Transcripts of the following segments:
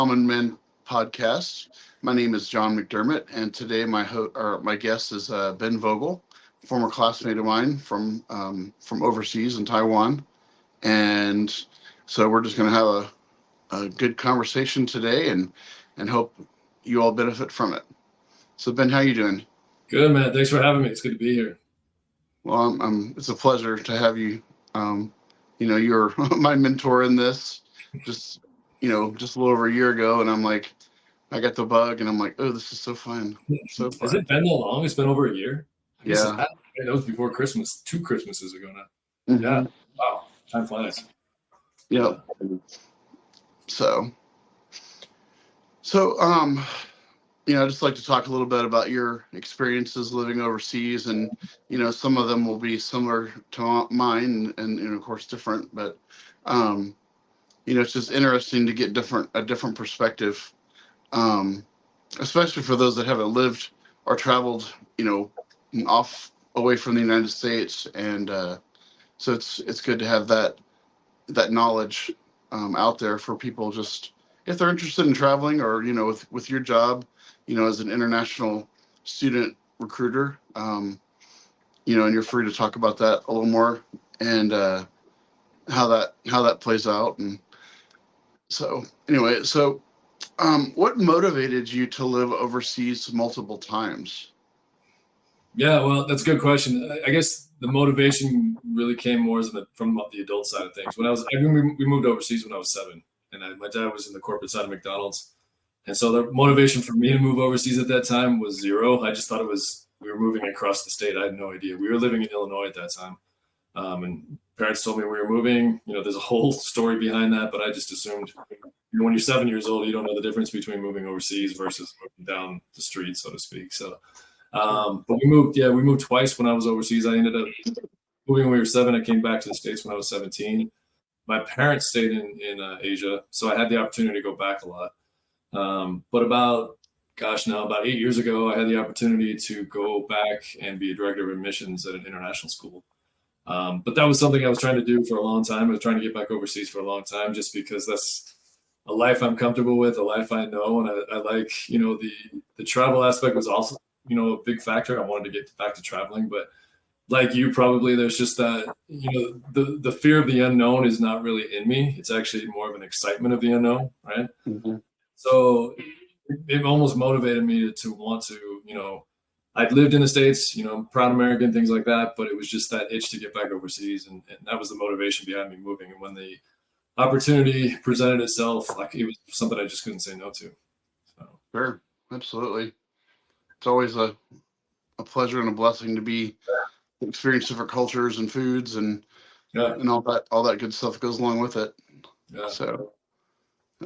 Common Men podcast. My name is John McDermott, and today my guest is Ben Vogel, former classmate of mine from overseas in Taiwan, and so we're just going to have a good conversation today, and hope you all benefit from it. So Ben, how you doing? Good, man. Thanks for having me. It's good to be here. Well, it's a pleasure to have you. You're my mentor in this. Just just a little over a year ago, and I'm like, I got the bug, and I'm like, oh, this is so fun, so fun. Has it been that long? It's been over a year. I guess Yeah, that was before Christmas. 2 Christmases ago now. mm-hmm. Yeah. Wow. Time flies. Yep. So, so I'd just like to talk a little bit about your experiences living overseas, and some of them will be similar to mine, and of course different, but it's just interesting to get a different perspective, especially for those that haven't lived or traveled, off away from the United States, and so it's good to have that knowledge out there for people, just if they're interested in traveling, or with your job, as an international student recruiter, and you're free to talk about that a little more, and how that plays out. And so anyway, what motivated you to live overseas multiple times? Yeah, well, that's a good question. I guess the motivation really came more from the adult side of things. We moved overseas when I was 7, and my dad was in the corporate side of McDonald's. And so the motivation for me to move overseas at that time was zero. I just thought we were moving across the state. I had no idea. We were living in Illinois at that time. And parents told me we were moving. There's a whole story behind that, but I just assumed, when you're 7 years old, you don't know the difference between moving overseas versus moving down the street, so to speak. So, but we moved twice when I was overseas. I ended up moving when we were 7. I came back to the States when I was 17. My parents stayed in Asia, so I had the opportunity to go back a lot. But about 8 years ago, I had the opportunity to go back and be a director of admissions at an international school. But that was something I was trying to do for a long time. I was trying to get back overseas for a long time, just because that's a life I'm comfortable with, a life I know. And I like, the travel aspect was also, a big factor. I wanted to get back to traveling, but like you, probably there's just that, the fear of the unknown is not really in me. It's actually more of an excitement of the unknown. Right. Mm-hmm. So it almost motivated me to want to, I'd lived in the States, proud American, things like that, but it was just that itch to get back overseas. And that was the motivation behind me moving. And when the opportunity presented itself, like, it was something I just couldn't say no to. So. Sure. Absolutely. It's always a pleasure and a blessing to experience different cultures and foods, and all that good stuff goes along with it. Yeah. So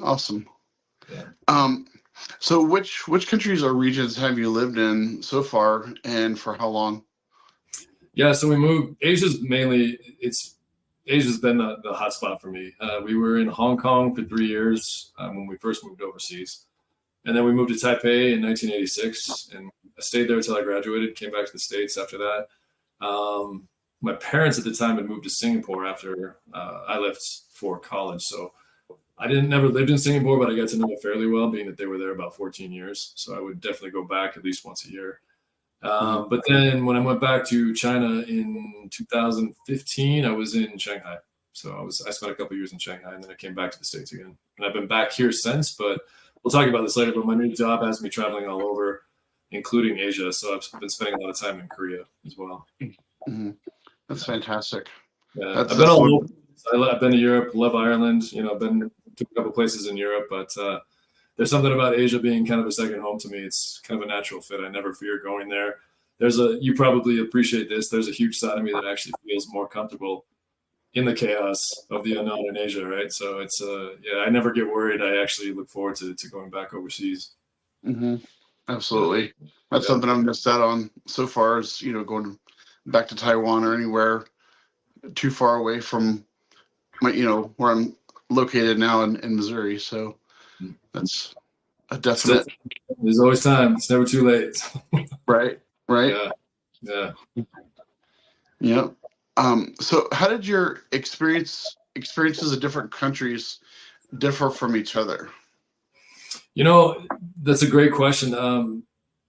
awesome. Yeah. So which countries or regions have you lived in so far, and for how long? Yeah, so we moved. Asia's been the hot spot for me. We were in Hong Kong for 3 years when we first moved overseas. And then we moved to Taipei in 1986, and I stayed there until I graduated, came back to the States after that. My parents at the time had moved to Singapore after I left for college. So I never lived in Singapore, but I got to know it fairly well, being that they were there about 14 years. So I would definitely go back at least once a year. But then when I went back to China in 2015, I was in Shanghai. So I spent a couple of years in Shanghai, and then I came back to the States again. And I've been back here since, but we'll talk about this later. But my new job has me traveling all over, including Asia. So I've been spending a lot of time in Korea as well. Mm-hmm. That's fantastic. Yeah, I've been all over. I've been to Europe, love Ireland. I've been to a couple places in Europe, but there's something about Asia being kind of a second home to me. It's kind of a natural fit. I never fear going there. You probably appreciate this. There's a huge side of me that actually feels more comfortable in the chaos of the unknown in Asia, right? So it's I never get worried. I actually look forward to going back overseas. Mm-hmm. Absolutely. That's something I've missed out on so far, is going back to Taiwan or anywhere too far away from my, where I'm located now in Missouri. So that's a definite. There's always time. It's never too late. Right. Yeah. Yeah. So how did your experiences of different countries differ from each other? You know, that's a great question.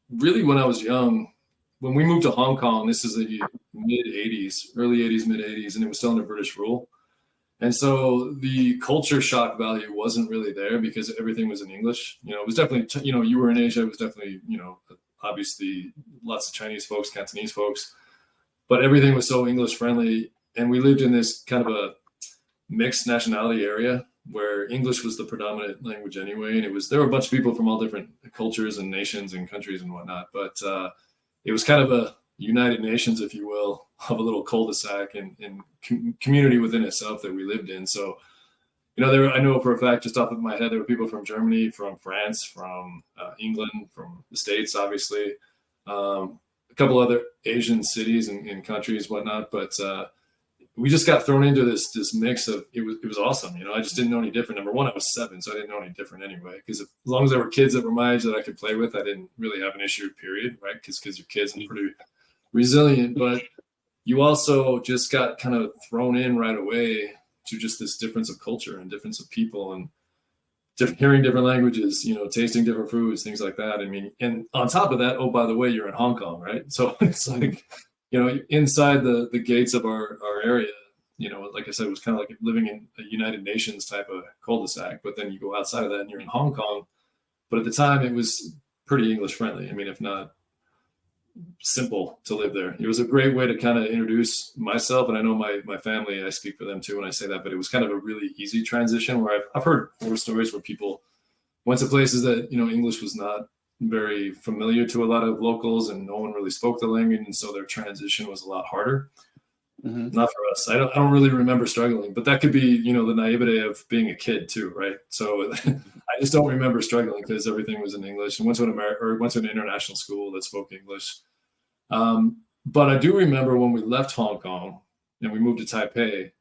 Really, when I was young, when we moved to Hong Kong, this is the mid 80s, early 80s, mid 80s, and it was still under British rule. And so the culture shock value wasn't really there because everything was in English. You know, it was definitely, you know, you were in Asia, it was definitely, you know, obviously lots of Chinese folks, Cantonese folks, but everything was so English friendly. And we lived in this kind of a mixed nationality area where English was the predominant language anyway. And there were a bunch of people from all different cultures and nations and countries and whatnot. But it was kind of a United Nations, if you will, of a little cul-de-sac and community within itself that we lived in. So, you know, I know for a fact, just off of my head, there were people from Germany, from France, from England, from the States, obviously, a couple other Asian cities and countries, whatnot. But we just got thrown into this mix of it was awesome. You know, I just didn't know any different. Number one, I was 7, so I didn't know any different anyway. Because as long as there were kids that were my age that I could play with, I didn't really have an issue. Period. Right? Because you're kids and pretty resilient, but you also just got kind of thrown in right away to just this difference of culture and difference of people and hearing different languages, you know, tasting different foods, things like that. I mean, and on top of that, oh, by the way, you're in Hong Kong, right? So it's like, you know, inside the gates of our area, you know, like I said, it was kind of like living in a United Nations type of cul-de-sac, but then you go outside of that and you're in Hong Kong. But at the time it was pretty English friendly. I mean, if not simple to live there. It was a great way to kind of introduce myself. And I know my family, I speak for them too when I say that, but it was kind of a really easy transition where I've heard horror stories where people went to places that, you know, English was not very familiar to a lot of locals and no one really spoke the language. And so their transition was a lot harder. Mm-hmm. Not for us. I don't really remember struggling, but that could be, you know, the naivete of being a kid too, right? So I just don't remember struggling because everything was in English and went to an international school that spoke English. But I do remember when we left Hong Kong and we moved to Taipei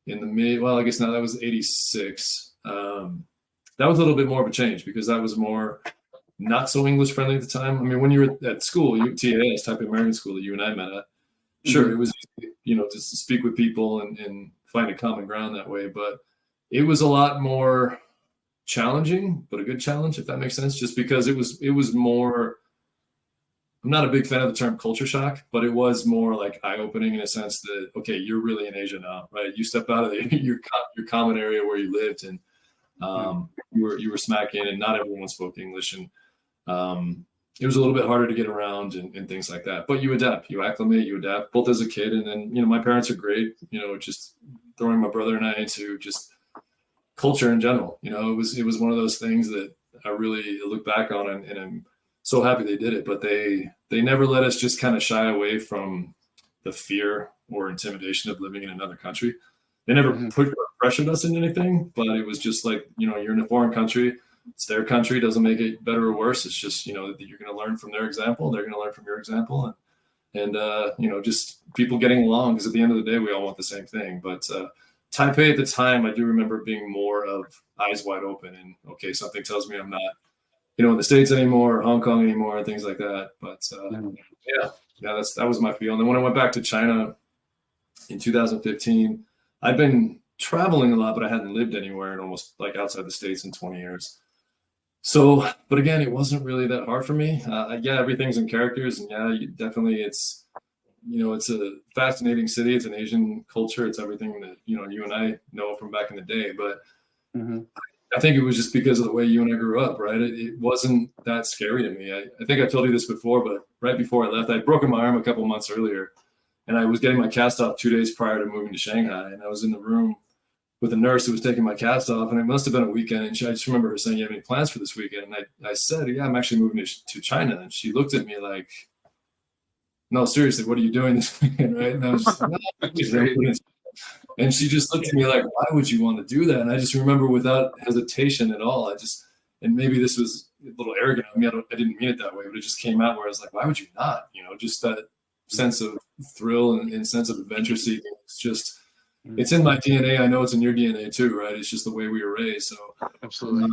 in the I guess now that was 86. That was a little bit more of a change because that was more not so English friendly at the time. I mean, when you were at school, TAS, Taipei American School that you and I met at, sure, mm-hmm. It was, you know, just to speak with people and find a common ground that way. But it was a lot more challenging, but a good challenge, if that makes sense, just because it was more, I'm not a big fan of the term culture shock, but it was more like eye-opening in a sense that, okay, you're really in Asia now, right? You stepped out of your common area where you lived and you were smack in and not everyone spoke English. And it was a little bit harder to get around and things like that, but you adapt, you acclimate, you adapt both as a kid. And then, you know, my parents are great, you know, just throwing my brother and I into just culture in general. You know, it was one of those things that I really look back on and I'm so happy they did it, but they never let us just kind of shy away from the fear or intimidation of living in another country. They never pressured us into anything, but it was just like, you know, you're in a foreign country. It's their country, doesn't make it better or worse. It's just, you know, that you're going to learn from their example. They're going to learn from your example. And you know, just people getting along because at the end of the day, we all want the same thing. But Taipei at the time, I do remember being more of eyes wide open and, okay, something tells me I'm not, you know, in the States anymore, or Hong Kong anymore, and things like that. But yeah, that was my feel. And then when I went back to China in 2015, I'd been traveling a lot, but I hadn't lived anywhere in almost like outside the States in 20 years. So, but again, it wasn't really that hard for me. Yeah, everything's in characters, and yeah, definitely it's, you know, it's a fascinating city. It's an Asian culture. It's everything that, you know, you and I know from back in the day. But I think it was just because of the way you and I grew up, right? It wasn't that scary to me. I think I told you this before, but right before I left, I'd broken my arm a couple months earlier, and I was getting my cast off 2 days prior to moving to Shanghai, and I was in the room with a nurse who was taking my cast off, and it must have been a weekend. And I just remember her saying, "You have any plans for this weekend?" And I said, "Yeah, I'm actually moving to China." And she looked at me like, "No, seriously, what are you doing this weekend?" Right? And I was just like, "No." And she just looked at me like, "Why would you want to do that?" And I just remember without hesitation at all, and maybe this was a little arrogant of me. I didn't mean it that way, but it just came out where I was like, "Why would you not?" You know, just that sense of thrill and sense of adventure seeking. It's just, it's in my DNA. I know it's in your DNA too, right? It's just the way we were raised. So absolutely.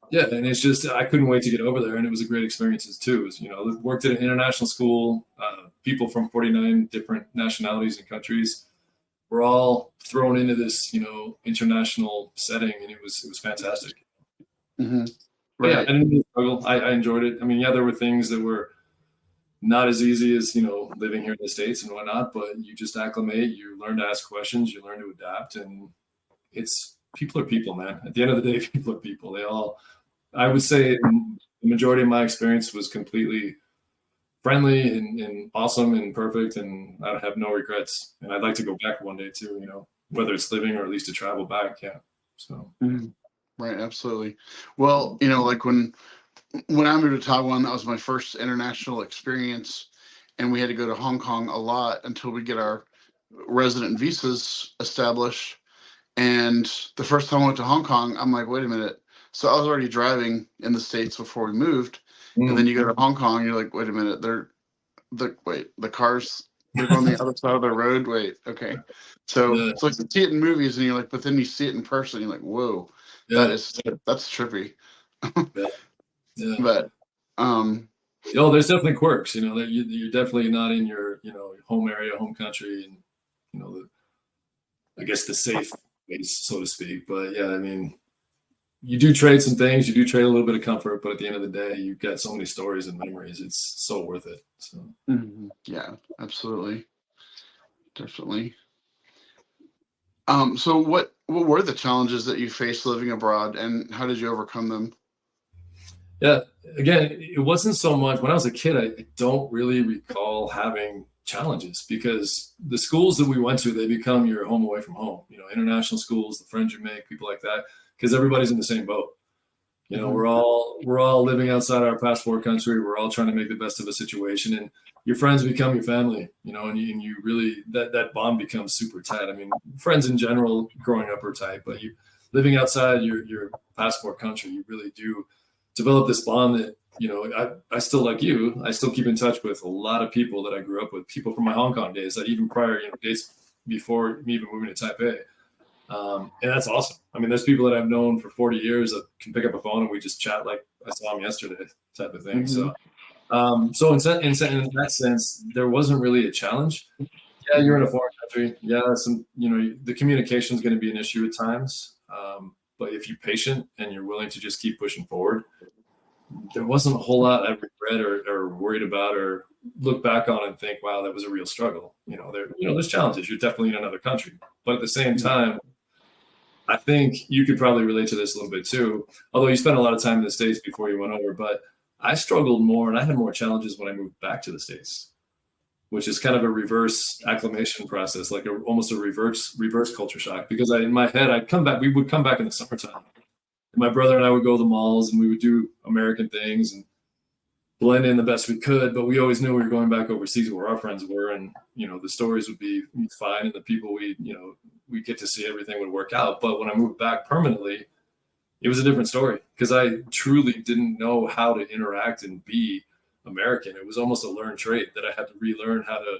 Yeah. And it's just, I couldn't wait to get over there. And it was a great experience too. You know, worked at an international school, people from 49 different nationalities and countries were all thrown into this, you know, international setting. And it was fantastic. Mm-hmm. But yeah, I Right. didn't really struggle. I enjoyed it. I mean, yeah, there were things that were not as easy as, living here in the States and whatnot, but you just acclimate, you learn to ask questions, you learn to adapt. And it's people are people, man. At the end of the day, people are people. I would say the majority of my experience was completely friendly and awesome and perfect. And I have no regrets. And I'd like to go back one day too, whether it's living or at least to travel back. Yeah. So, Mhm. Right. Absolutely. Well, like when I moved to Taiwan, that was my first international experience, and we had to go to Hong Kong a lot until we get our resident visas established. And the first time I went to Hong Kong, I'm like, wait a minute. So I was already driving in the States before we moved, and then you go to Hong Kong, you're like, wait a minute, the cars, they're going the other side of the road. Wait, okay. So yeah. it's like you see it in movies, and you're like, but then you see it in person, you're like, whoa, Yeah. that's trippy. Yeah. Yeah. But Oh, there's definitely quirks, that you're definitely not in your, home area, home country, and, I guess the safe place, so to speak. But yeah, I mean, you do trade some things, you do trade a little bit of comfort, but at the end of the day, you've got so many stories and memories. It's so worth it. So, yeah, absolutely, definitely. So what were the challenges that you faced living abroad, and how did you overcome them? yeah, again, it wasn't so much when I was a kid. I don't really recall having challenges because the schools that we went to, they become your home away from home. International schools, the friends you make, people like that, because everybody's in the same boat. Mhm. We're all living outside our passport country. We're all trying to make the best of a situation, and your friends become your family. And you really that bond becomes super tight. I mean, friends in general growing up are tight, but you living outside your passport country, you really do develop this bond that I still, like you, I still keep in touch with a lot of people that I grew up with, people from my Hong Kong days, that even prior days before me even moving to Taipei. And that's awesome. I mean, there's people that I've known for 40 years that can pick up a phone and we just chat like I saw them yesterday, type of thing. Mhm. So in that sense, there wasn't really a challenge. Yeah, you're in a foreign country. Yeah, the communication is going to be an issue at times. But if you're patient and you're willing to just keep pushing forward, there wasn't a whole lot I regret or worried about or look back on and think, wow, that was a real struggle. There's challenges. You're definitely in another country, but at the same time, I think you could probably relate to this a little bit too. Although you spent a lot of time in the States before you went over, but I struggled more and I had more challenges when I moved back to the States, which is kind of a reverse acclimation process, like almost a reverse culture shock. Because in my head, we would come back in the summertime. And my brother and I would go to the malls and we would do American things and blend in the best we could, but we always knew we were going back overseas where our friends were, and the stories would be fine, and the people we get to see, everything would work out. But when I moved back permanently, it was a different story because I truly didn't know how to interact and be American. It was almost a learned trait that I had to relearn how to,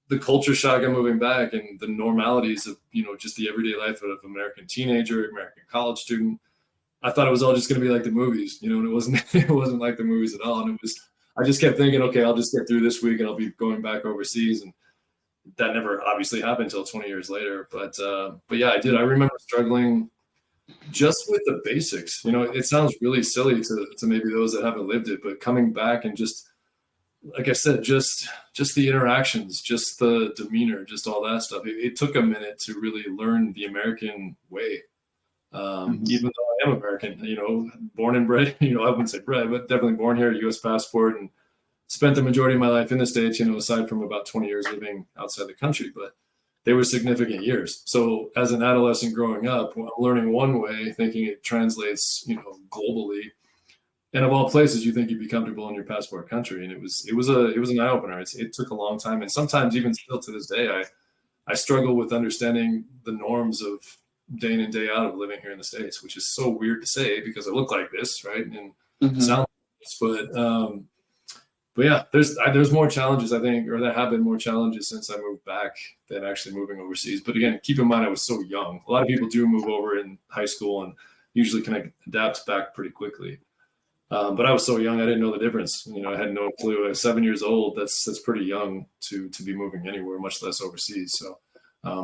the culture shock of moving back and the normalities of, just the everyday life of American teenager, American college student. I thought it was all just going to be like the movies, and it wasn't. It wasn't like the movies at all. And I just kept thinking, okay, I'll just get through this week, and I'll be going back overseas. And that never obviously happened until 20 years later. But yeah, I did. I remember struggling just with the basics. It sounds really silly to maybe those that haven't lived it, but coming back and just, like I said, just the interactions, just the demeanor, just all that stuff. It took a minute to really learn the American way. Even though I am American, born and bred, I wouldn't say bred, but definitely born here, U.S. passport, and spent the majority of my life in the States, aside from about 20 years living outside the country, but they were significant years. So as an adolescent growing up, I'm learning one way, thinking it translates, globally. And of all places, you think you'd be comfortable in your passport country. And it was an eye opener. It took a long time. And sometimes even still to this day, I struggle with understanding the norms of day in and day out of living here in the States, which is so weird to say because I look like this, right? And Mhm. sound like this, but yeah, there's more challenges, I think, or there have been more challenges since I moved back than actually moving overseas. But again, keep in mind I was so young. A lot of people do move over in high school and usually can adapt back pretty quickly. But I was so young, I didn't know the difference. I had no clue. I was 7 years old. That's pretty young to be moving anywhere, much less overseas. So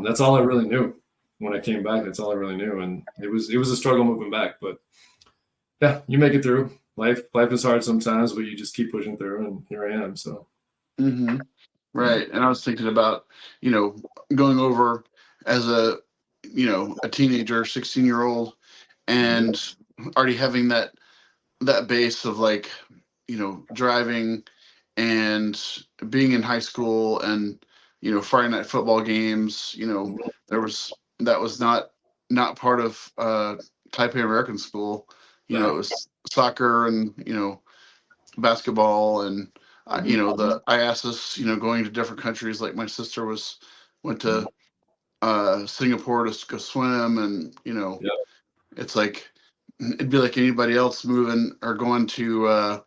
that's all I really knew when I came back. That's all I really knew, and it was a struggle moving back. But yeah, you make it through. Life is hard sometimes, but you just keep pushing through, and here I am. So Hmm. yeah. Right. And I was thinking about, you know, going over as a, a teenager, 16-year-old, Yeah. and already having that base of like, driving and being in high school and, Friday night football games, there was that was not part of Taipei American School. It No. was soccer and, basketball and the IASIS, going to different countries. Like my sister went to Singapore to go swim, and Yeah. it's like it'd be like anybody else moving or going to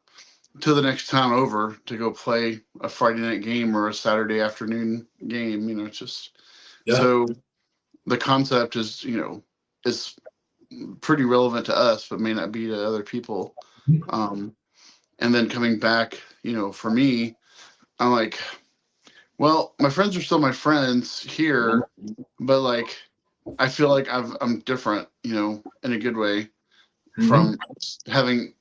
the next town over to go play a Friday night game or a Saturday afternoon game. It's just Yeah. so the concept is pretty relevant to us, but may not be to other people. Um, and then coming back, for me, I'm like, well, my friends are still my friends here, but like I feel like I'm different, in a good way Mm-hmm. from having,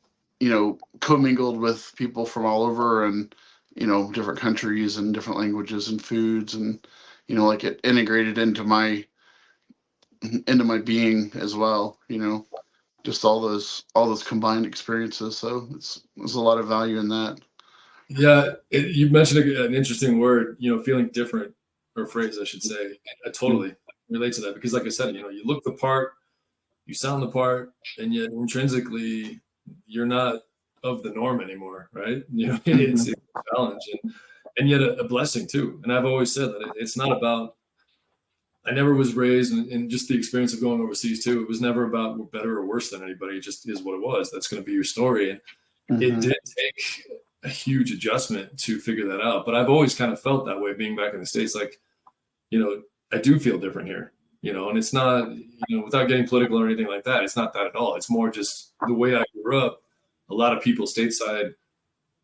commingled with people from all over and, different countries and different languages and foods and, like it integrated into my being as well, just all those combined experiences. So there's a lot of value in that. Yeah, you mentioned an interesting word, feeling different, or phrase, I should say. I totally relate to that because, like I said, you look the part, you sound the part, and yet intrinsically, you're not of the norm anymore, right? It's Mhm. a challenge and yet a blessing too. And I've always said that it's not about. I never was raised in just the experience of going overseas too. It was never about we're better or worse than anybody. It just is what it was. That's going to be your story. And it Mhm. did take a huge adjustment to figure that out. But I've always kind of felt that way being back in the States. Like, I do feel different here, and it's not, without getting political or anything like that, it's not that at all. It's more just the way I grew up. A lot of people stateside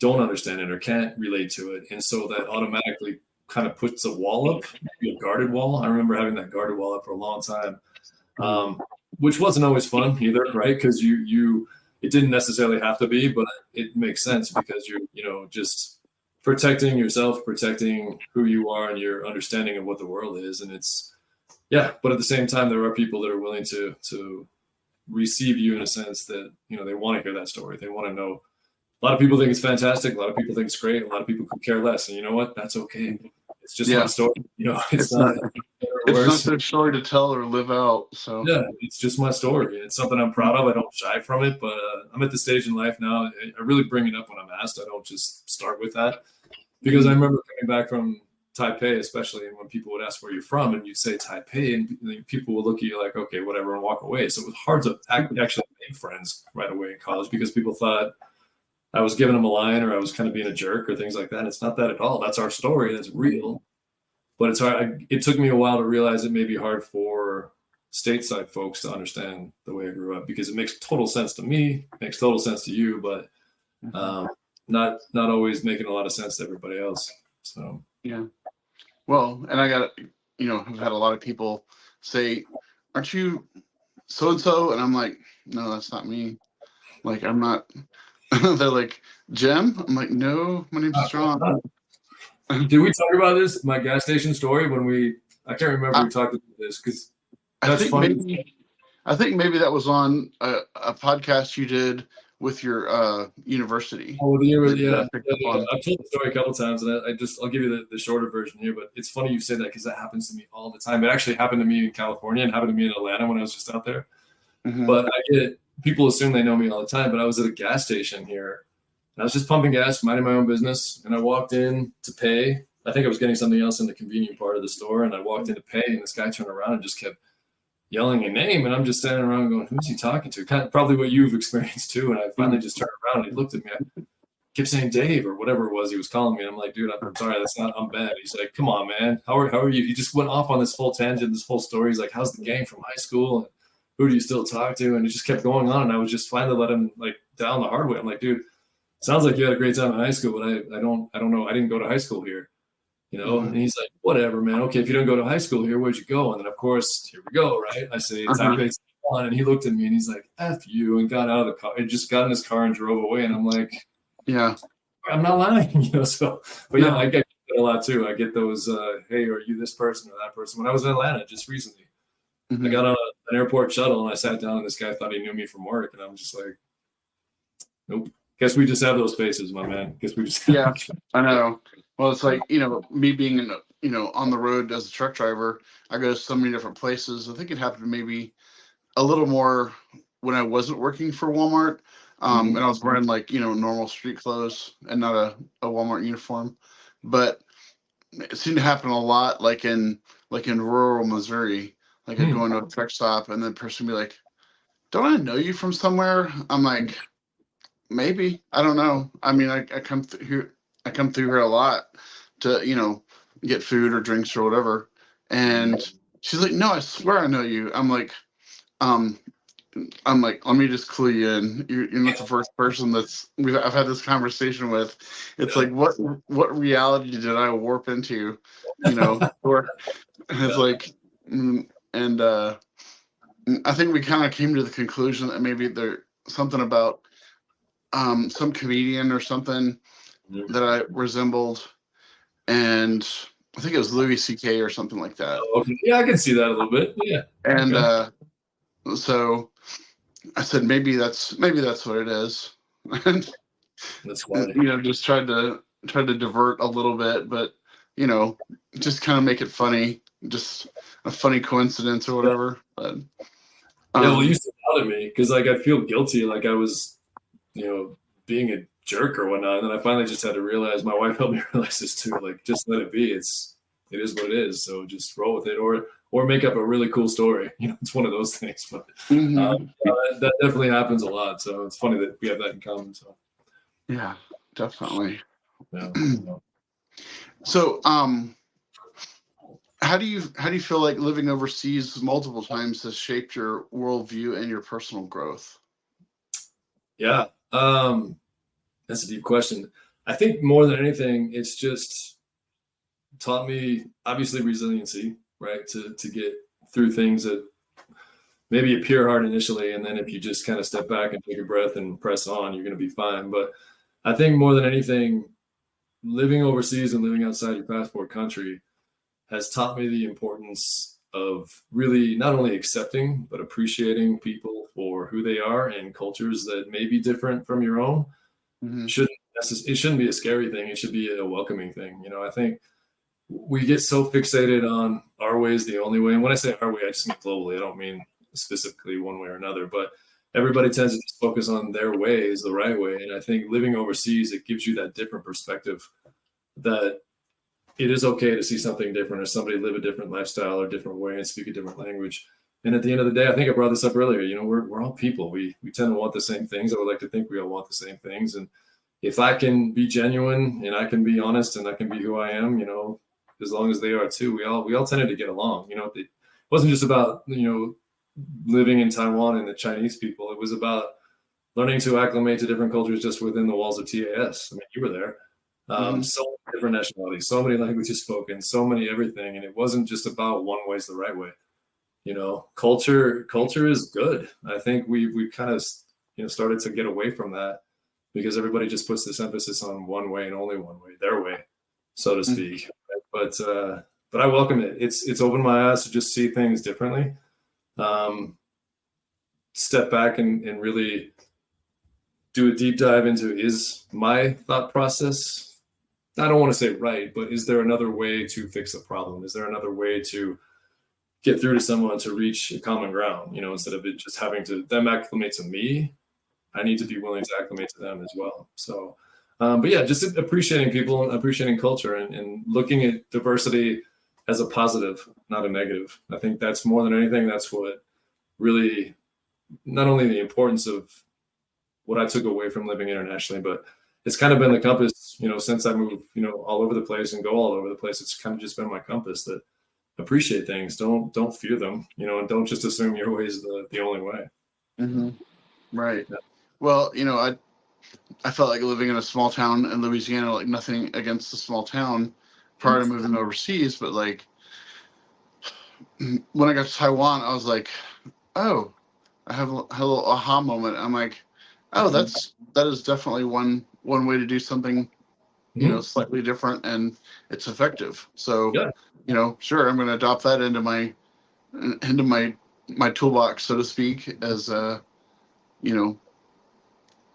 don't understand it or can't relate to it. And so that automatically kind of puts a wall up, maybe a guarded wall. I remember having that guarded wall up for a long time, Mhm. which wasn't always fun either, right? Because it didn't necessarily have to be, but it makes sense because you're, just protecting yourself, protecting who you are and your understanding of what the world is. And it's, yeah, but at the same time, there are people that are willing to receive you in a sense that, they want to hear that story. They want to know. A lot of people think it's fantastic. A lot of people think it's great. A lot of people could care less. And you know what? That's okay. It's just my Yeah, story. It's it's not not better or it's not worse. their story to tell or live out. So. Yeah, it's just my story. It's something I'm proud of. I don't shy from it, but I'm at the stage in life now. I really bring it up when I'm asked. I don't just start with that because I Mhm. remember coming back from Taipei, especially, and when people would ask where you're from, and you'd say Taipei, and people would look at you like, okay, whatever, and walk away. So it was hard to actually make friends right away in college because people thought I was giving them a line or I was kind of being a jerk or things like that. It's not that at all. That's our story. That's real. But it's hard. It took me a while to realize it may be hard for stateside folks to understand the way I grew up because it makes total sense to me, makes total sense to you, but Mhm. um, not always making a lot of sense to everybody else. So Yeah. Well, and I got, I've had a lot of people say, "Aren't you so and so?" And I'm like, "No, that's not me. Like, I'm not." They're like, "Jim?" I'm like, "No, my name's Strong." did we talk about this? My gas station story when I can't remember I, we talked about this because I that's think funny. maybe that was on a podcast you did with your university Oh, that yeah, I picked yeah, up yeah. on. I've told the story a couple times, and I'll give you the shorter version here. But it's funny you say that because that happens to me all the time. It actually happened to me in California and happened to me in Atlanta when I was just out there. Hmm. But I get people assume they know me all the time. But I was at a gas station here, and I was just pumping gas, minding my own business, and I walked in to pay. I think I was getting something else in the convenient part of the store, and I walked in to pay, and this guy turned around and just kept yelling a name, and I'm just standing around going, "Who's he talking to?" Kind of probably what you've experienced too. And I finally just turned around and he looked at me. Kept saying Dave or whatever it was he was calling me. And I'm like, dude, I'm sorry, that's not, I'm bad. He's like, come on, man. How are you? He just went off on this whole tangent, this whole story. He's like, how's the gang from high school? And who do you still talk to? And it just kept going on. And I was just finally let him like down the hard way. I'm like, dude, sounds like you had a great time in high school, but I don't know. I didn't go to high school here, Hmm. And he's like, whatever, man. Okay, if you don't go to high school here, where'd you go? And then of course, here we go, right? I say Uh-huh. Taipei. on, and he looked at me and he's like, F you, and got out of the car and just got in his car and drove away. And I'm like, Yeah. I'm not lying, so, but yeah, No. I get that a lot too. I get those, hey, are you this person or that person? When I was in Atlanta just recently, I got on an airport shuttle and I sat down and this guy thought he knew me from work. And I'm just like, nope. Guess we just have those faces, my man. Guess we just Yeah, I know. Well, it's like, me being on the road as a truck driver, I go to so many different places. I think it happened maybe a little more when I wasn't working for Walmart. And I was wearing like, normal street clothes and not a Walmart uniform. But it seemed to happen a lot like in rural Missouri. Like I'd go into a truck stop and then the person would be like, don't I know you from somewhere? I'm like, maybe. I don't know. I mean, I come through here. I come through here a lot to get food or drinks or whatever. And she's like, "No, I swear I know you." Um, let me just clue you in. You're not the first person I've had this conversation with. It's like, what reality did I warp into? Or it's like, and I think we kind of came to the conclusion that maybe there's something about some comedian or something that I resembled, and I think it was Louis C.K. or something like that. Oh, okay. Yeah, I can see that a little bit. Yeah. And okay. So I said maybe that's what it is. And That's funny. just tried to divert a little bit, but just kind of make it funny, just a funny coincidence or whatever. But yeah, well, you said out of me because like I feel guilty, like I was, being a jerk or whatnot. And then I finally just had to realize. My wife helped me realize this too. Like, just let it be. It is what it is. So just roll with it, or make up a really cool story. It's one of those things. But that definitely happens a lot. So it's funny that we have that in common. So yeah, definitely. Yeah. So, how do you feel like living overseas multiple times has shaped your worldview and your personal growth? Yeah, that's a deep question. I think more than anything, it's just taught me obviously resiliency, right? To get through things that maybe appear hard initially, and then if you just kind of step back and take a breath and press on, you're going to be fine. But I think more than anything, living overseas and living outside your passport country has taught me the importance of really not only accepting but appreciating people for who they are and cultures that may be different from your own. It shouldn't be a scary thing. It should be a welcoming thing. I think we get so fixated on our way is the only way. And when I say our way, I just mean globally. I don't mean specifically one way or another, but everybody tends to just focus on their way is the right way. And I think living overseas, it gives you that different perspective that it is okay to see something different or somebody live a different lifestyle or different way and speak a different language. And at the end of the day, I think I brought this up earlier, we're all people. We tend to want the same things. I would like to think we all want the same things. And if I can be genuine and I can be honest and I can be who I am, as long as they are too, we all tended to get along. It wasn't just about, living in Taiwan and the Chinese people. It was about learning to acclimate to different cultures just within the walls of TAS. I mean, you were there. So many different nationalities, so many languages spoken, so many everything. And it wasn't just about one way is the right way. Culture is good. I think we kind of, started to get away from that because everybody just puts this emphasis on one way and only one way, their way, so to speak. But I welcome it. It's opened my eyes to just see things differently. Step back and really do a deep dive into, is my thought process, I don't want to say right, but is there another way to fix a problem? Is there another way to get through to someone to reach a common ground? Instead of it just having to them acclimate to me, I need to be willing to acclimate to them as well. So, but yeah, just appreciating people and appreciating culture and looking at diversity as a positive, not a negative. I think that's more than anything, that's what really, not only the importance of what I took away from living internationally, but it's kind of been the compass, since I moved, all over the place and go all over the place. It's kind of just been my compass that appreciate things. Don't fear them, and don't just assume your way is the only way. Right. Yeah. Well, I felt like living in a small town in Louisiana, like nothing against the small town prior to moving overseas, but like when I got to Taiwan, I was like, oh, had a little aha moment. I'm like, oh, that is definitely one way to do something, Mhm. slightly different, and it's effective. So, Yeah, sure, I'm going to adopt that into my toolbox, so to speak, as you know,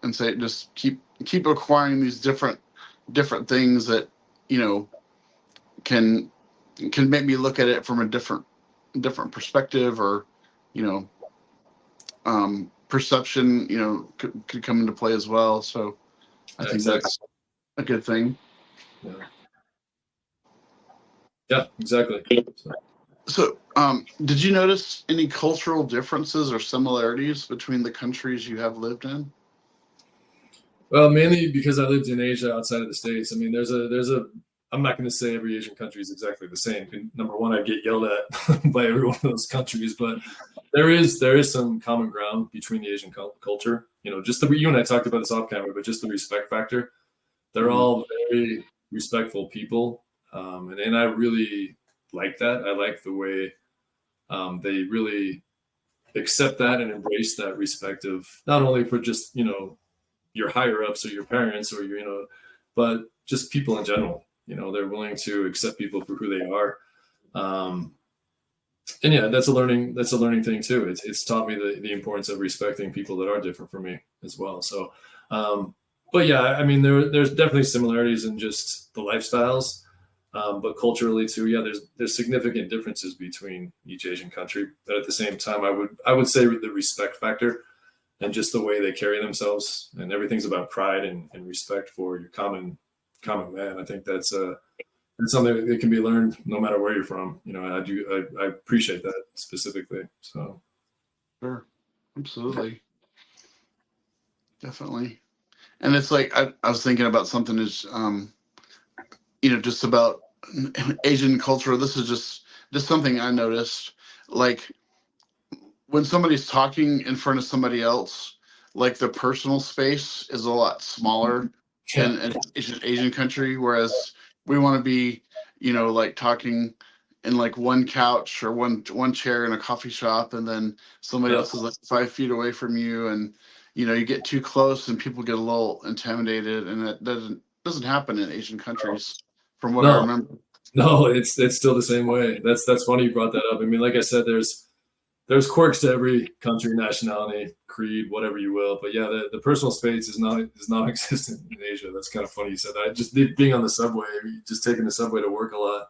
and say just keep acquiring these different things that you know can make me look at it from a different perspective, or you know perception could come into play as well. So I yeah, think exactly. that's a good thing. Yeah, yeah, exactly. So, So did you notice any cultural differences or similarities between the countries you have lived in? well, mainly because I lived in Asia outside of the States. I mean, there's a. I'm not going to say every Asian country is exactly the same. Number one, I'd get yelled at by every one of those countries, but there is some common ground between the Asian culture. Just you and I talked about this off camera, but just the respect factor. They're Mhm. all very respectful people, and I really like that. I like the way they really accept that and embrace that respect of not only for just your higher ups or your parents or but just people in general. They're willing to accept people for who they are. Um, and yeah, that's a learning thing too. It's taught me the importance of respecting people that are different from me as well. So, but yeah, I mean, there's definitely similarities in just the lifestyles, but culturally too. Yeah, there's significant differences between each Asian country. But at the same time, I would say the respect factor and just the way they carry themselves, and everything's about pride and respect for your common man. I think that's something that can be learned no matter where you're from. I appreciate that specifically. So Sure, absolutely, definitely. And it's like I was thinking about something is just about Asian culture. This is just something I noticed. Like when somebody's talking in front of somebody else, like the personal space is a lot smaller yeah, in an Asian country, whereas we want to be, like talking in like one couch or one chair in a coffee shop, and then somebody yeah, else is like 5 feet away from you, and you get too close and people get a little intimidated, and that doesn't happen in Asian countries, from what I no, remember. no, it's still the same way. That's funny you brought that up. I mean, like I said, there's quirks to every country, nationality, creed, whatever you will. But yeah, the personal space is non-existent in Asia. That's kind of funny you said that. Just being on the subway, just taking the subway to work a lot.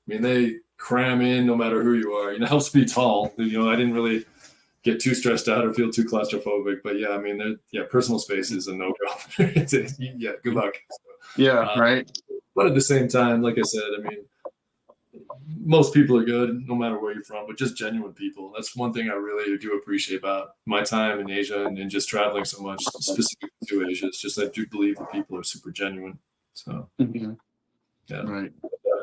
I mean, they cram in no matter who you are. It helps be tall. I didn't really get too stressed out or feel too claustrophobic. But yeah, I mean, yeah, personal space is a no-go. Yeah, good luck. Yeah, Uh, right. but at the same time, like I said, I mean, most people are good no matter where you're from, but just genuine people. That's one thing I really do appreciate about my time in Asia and just traveling so much, specifically to Asia. It's just I do believe that people are super genuine. So Mhm. yeah, Right.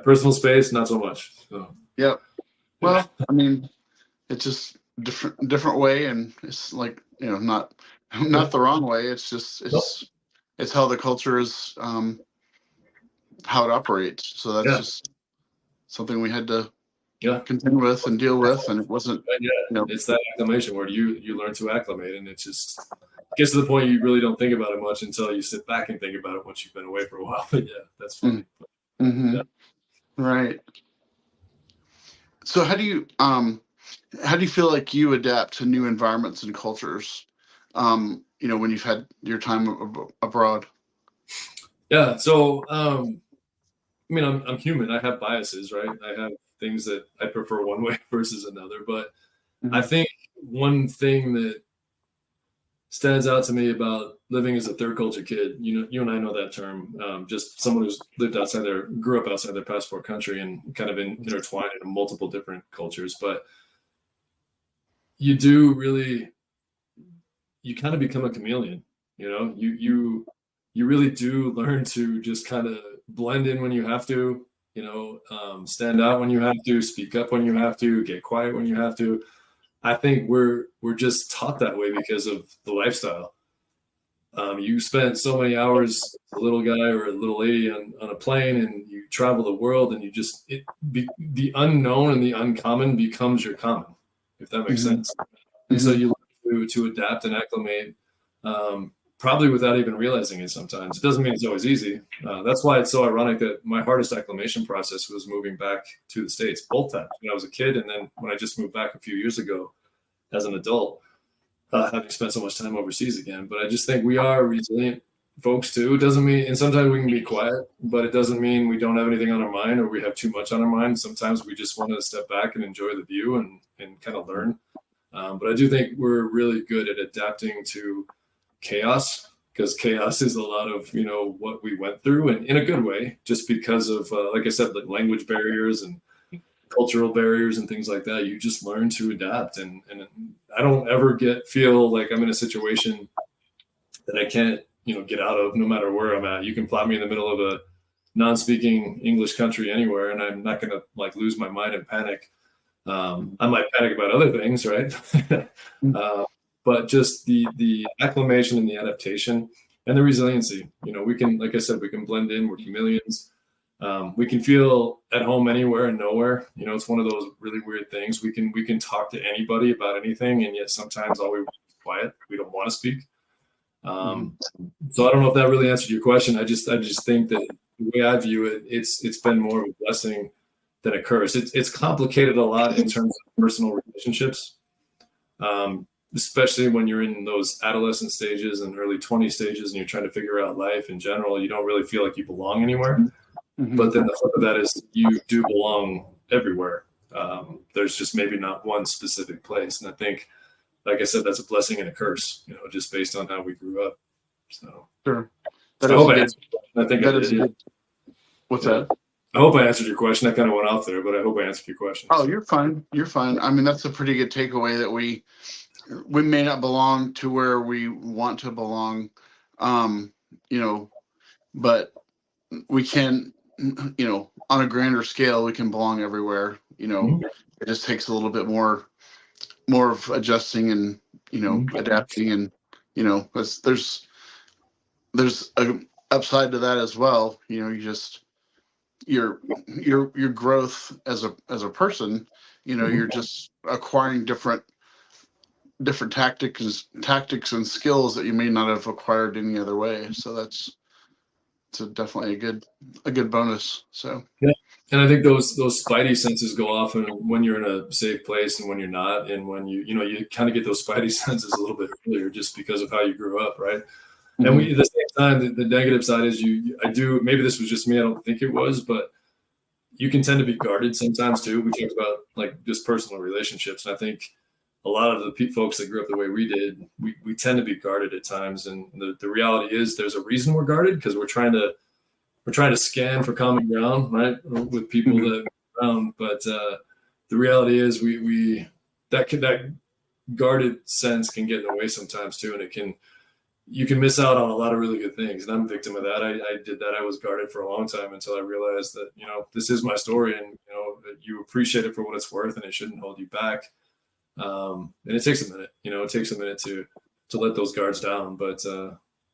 personal space, not so much. So Yep. yeah, Well, I mean, it's just different way, and it's like not yeah, not the wrong way. It's just no, it's how the culture is, how it operates. So that's yeah, just something we had to yeah, contend with and deal with, and it wasn't and yeah. you know It's that acclimation where you learn to acclimate, and it's just gets to the point you really don't think about it much until you sit back and think about it once you've been away for a while. But yeah, that's funny. mm-hmm. Yeah. Right. So how do you feel like you adapt to new environments and cultures, when you've had your time abroad? Yeah. So, I mean, I'm human. I have biases, right? I have things that I prefer one way versus another. But I Mhm. think one thing that stands out to me about living as a third culture kid, you and I know that term, just someone who's grew up outside their passport country and kind of intertwined in multiple different cultures. But you do really, you kind of become a chameleon. You really do learn to just kind of blend in when you have to. Stand out when you have to, speak up when you have to, get quiet when you have to. I think we're just taught that way because of the lifestyle. You spend so many hours a little guy or a little lady on a plane, and you travel the world, and the unknown and the uncommon becomes your common, if that makes Mhm. sense. And so Mhm. you learn to adapt and acclimate, probably without even realizing it sometimes. It doesn't mean it's always easy. That's why it's so ironic that my hardest acclimation process was moving back to the States both times, when I was a kid and then when I just moved back a few years ago as an adult, having spent so much time overseas again. But I just think we are resilient folks too. It doesn't mean, and sometimes we can be quiet, but it doesn't mean we don't have anything on our mind or we have too much on our mind. Sometimes we just want to step back and enjoy the view and kind of learn. But I do think we're really good at adapting to chaos, because chaos is a lot of, what we went through, and in a good way, just because of, like I said, like language barriers and cultural barriers and things like that. You just learn to adapt. And I don't ever feel like I'm in a situation that I can't, get out of, no matter where I'm at. You can plop me in the middle of a non-speaking English country anywhere, and I'm not going to like lose my mind and panic. I might panic about other things, right? But just the acclimation and the adaptation and the resiliency. We can, like I said, we can blend in. We're chameleons. We can feel at home anywhere and nowhere. It's one of those really weird things. We can talk to anybody about anything, and yet sometimes all we want is quiet. We don't want to speak. So I don't know if that really answered your question. I just think that the way I view it, it's been more of a blessing than a curse. It's complicated a lot in terms of personal relationships, especially when you're in those adolescent stages and early 20 stages and you're trying to figure out life in general. You don't really feel like you belong anywhere. Mm-hmm. But then the flip of that is you do belong everywhere. There's just maybe not one specific place. And I think, like I said, that's a blessing and a curse, just based on how we grew up. So sure. I hope I answered. I think that is good. What's that? I hope I answered your question. I kind of went off there, but I hope I answered your question. Oh, you're fine. You're fine. I mean, that's a pretty good takeaway, that we may not belong to where we want to belong, but we can, on a grander scale, we can belong everywhere. Mm-hmm. It just takes a little bit more of adjusting and, mm-hmm. adapting, and, there's a upside to that as well. Your growth as a person, mm-hmm. you're just acquiring different tactics and skills that you may not have acquired any other way. So that's definitely a good bonus. So yeah, and I think those spidey senses go off when you're in a safe place and when you're not, and when you kind of get those spidey senses a little bit earlier, just because of how you grew up, right? Mm-hmm. And at the same time, the negative side is maybe this was just me, I don't think it was, but you can tend to be guarded sometimes too. We talked about like just personal relationships, and I think a lot of the folks that grew up the way we did, we tend to be guarded at times. And the reality is there's a reason we're guarded, because we're trying to scan for common ground, right, with people mm-hmm. that are around. But the reality is that guarded sense can get in the way sometimes too, and you can miss out on a lot of really good things. And I'm a victim of that. I did that. I was guarded for a long time until I realized that, this is my story, and, you appreciate it for what it's worth, and it shouldn't hold you back. And it takes a minute, it takes a minute to let those guards down. But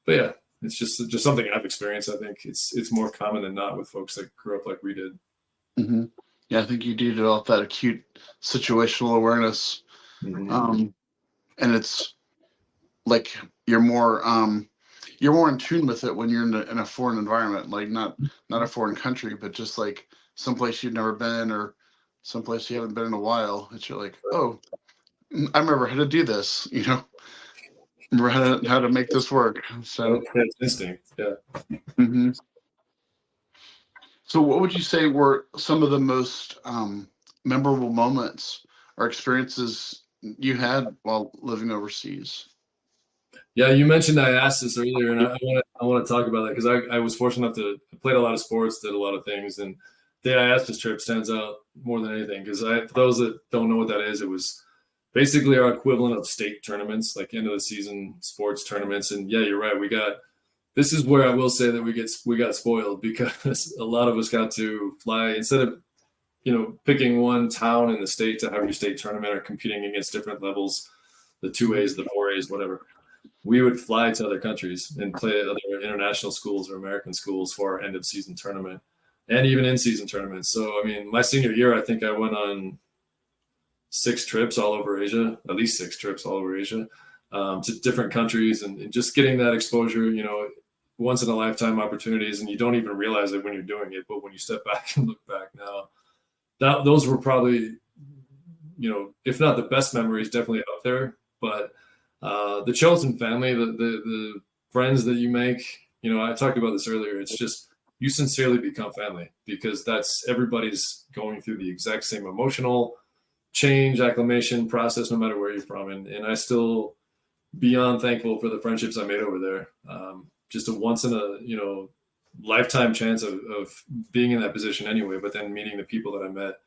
yeah, it's just something I've experienced. I think it's more common than not with folks that grew up like we did. Mm-hmm. Yeah, I think you do develop that acute situational awareness. Mm-hmm. And it's like you're more in tune with it when you're in a foreign environment, like not a foreign country, but just like someplace you've never been or someplace you haven't been in a while. It's you're like, oh, I remember how to do this, remember how to make this work. So that's instinct. Yeah. Mm-hmm. So what would you say were some of the most memorable moments or experiences you had while living overseas? Yeah, you mentioned I asked this earlier, and I want to talk about that, because I was fortunate enough to play a lot of sports, did a lot of things, and the IASTIS trip stands out more than anything, because for those that don't know what that is, it was basically our equivalent of state tournaments, like end of the season sports tournaments. And yeah, you're right. This is where I will say that we got spoiled, because a lot of us got to fly, instead of picking one town in the state to have your state tournament or competing against different levels, the 2As, the 4As, whatever. We would fly to other countries and play at other international schools or American schools for our end of season tournament, and even in season tournaments. So, I mean, my senior year, I think I went on 6 trips all over Asia, at least 6 trips all over Asia. to different countries, and just getting that exposure, once in a lifetime opportunities, and you don't even realize it when you're doing it. But when you step back and look back now, those were probably, if not the best memories, definitely up there. But the chosen family, the friends that you make, I talked about this earlier. It's just, you sincerely become family, because everybody's going through the exact same emotional change, acclimation process, no matter where you're from. And I still beyond thankful for the friendships I made over there. Just a once in a, lifetime chance of being in that position anyway, but then meeting the people that I met,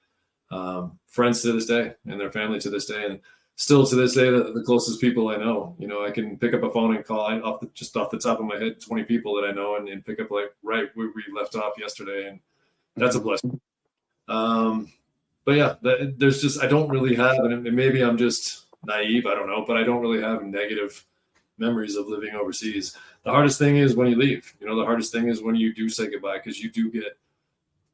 friends to this day and their family to this day. And still to this day, the closest people I know, I can pick up a phone and call just off the top of my head, 20 people that I know, and pick up like right where we left off yesterday. And that's a blessing. But yeah, there's just, I don't really have, and maybe I'm just naive, I don't know, but I don't really have negative memories of living overseas. The hardest thing is when you leave. The hardest thing is when you do say goodbye, because you do get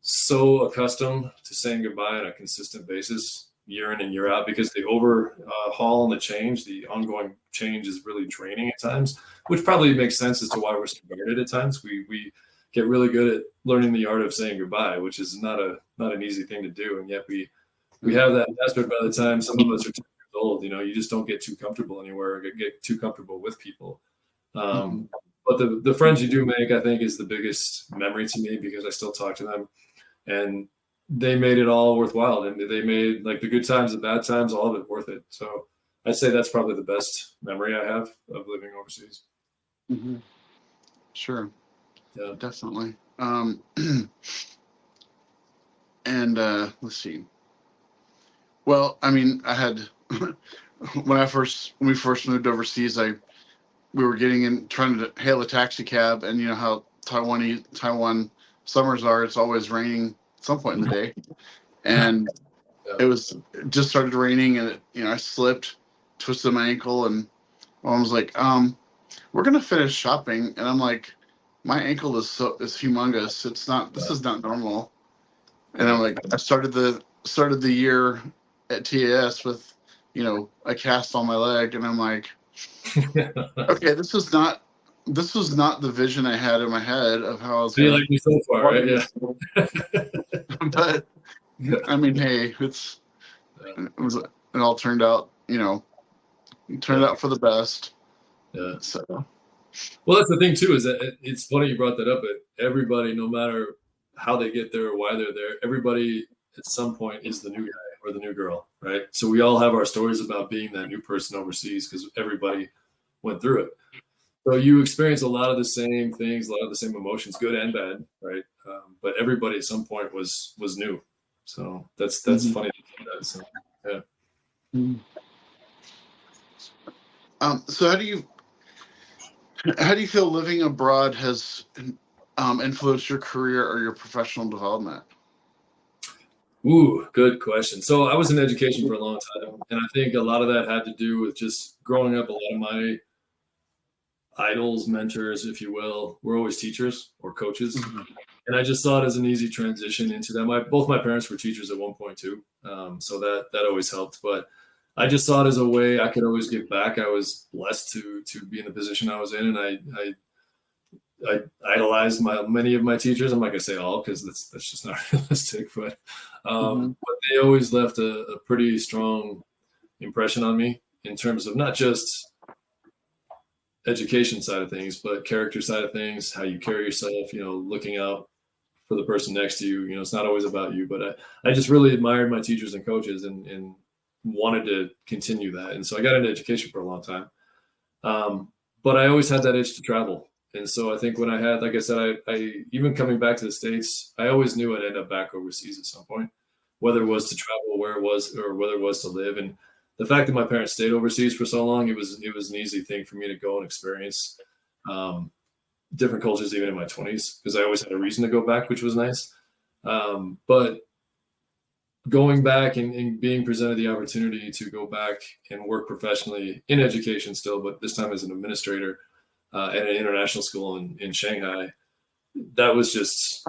so accustomed to saying goodbye on a consistent basis, year in and year out, because the overhaul and the ongoing change is really draining at times, which probably makes sense as to why we're so guarded at times. We get really good at learning the art of saying goodbye, which is not an easy thing to do, and yet we have that mastered by the time some of us are 10 years old. You just don't get too comfortable anywhere, or get too comfortable with people. But the friends you do make, I think, is the biggest memory to me, because I still talk to them, and they made it all worthwhile, and they made, like, the good times, the bad times, all of it worth it. So I'd say that's probably the best memory I have of living overseas. Mm-hmm. Sure. Yeah, definitely. And let's see. Well, I mean, I had when we first moved overseas, we were trying to hail a taxi cab, and you know how Taiwan summers are. It's always raining at some point in the day, and it just started raining, and I slipped, twisted my ankle, and mom was like, we're gonna finish shopping, and I'm like, my ankle is humongous. This is not normal. And I'm like, I started the year at TAS with, a cast on my leg, and I'm like, okay, this was not the vision I had in my head of how I was you going like me so far, right? Yeah. But I mean, hey, it all turned out, for the best. Yeah. So. Well, that's the thing too, is that it's funny you brought that up. But everybody, no matter how they get there or why they're there, everybody at some point is the new guy or the new girl, right? So we all have our stories about being that new person overseas, because everybody went through it. So you experience a lot of the same things, a lot of the same emotions, good and bad, right? But everybody at some point was new. So that's Mm-hmm. funny. So, yeah. So how do you feel living abroad has influenced your career or your professional development? Ooh, good question. So I was in education for a long time, and I think a lot of that had to do with just growing up. A lot of my idols, mentors, if you will, were always teachers or coaches. Mm-hmm. And I just saw it as an easy transition into that. Both my parents were teachers at one point too. So that always helped. But I just saw it as a way I could always give back. I was blessed to be in the position I was in, and I idolized many of my teachers. I'm not gonna say all, because that's just not realistic, but they always left a pretty strong impression on me in terms of not just education side of things, but character side of things, how you carry yourself, looking out for the person next to you. It's not always about you, but I just really admired my teachers and coaches, and wanted to continue that. And so I got into education for a long time. But I always had that itch to travel. And so I think when I had, like I said, I even coming back to the States, I always knew I'd end up back overseas at some point, whether it was to travel where it was, or whether it was to live. And the fact that my parents stayed overseas for so long, it was an easy thing for me to go and experience different cultures, even in my 20s, because I always had a reason to go back, which was nice. But going back and being presented the opportunity to go back and work professionally in education still, but this time as an administrator at an international school in Shanghai, that was just,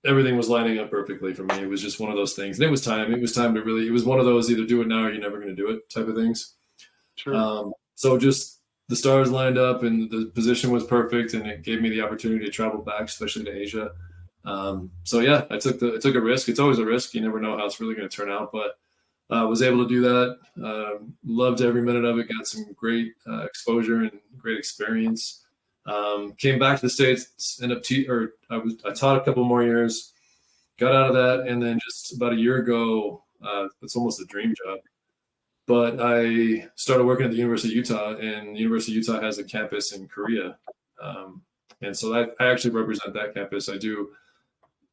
everything was lining up perfectly for me. It was just one of those things. And it was time to really, it was one of those either do it now or you're never going to do it type of things. Sure. So just the stars lined up and the position was perfect, and it gave me the opportunity to travel back, especially to Asia. So yeah, I took a risk. It's always a risk. You never know how it's really going to turn out, but was able to do that. Loved every minute of it. Got some great exposure and great experience. Came back to the States. I taught a couple more years. Got out of that, and then just about a year ago, it's almost a dream job. But I started working at the University of Utah, and the University of Utah has a campus in Korea, and so I actually represent that campus. I do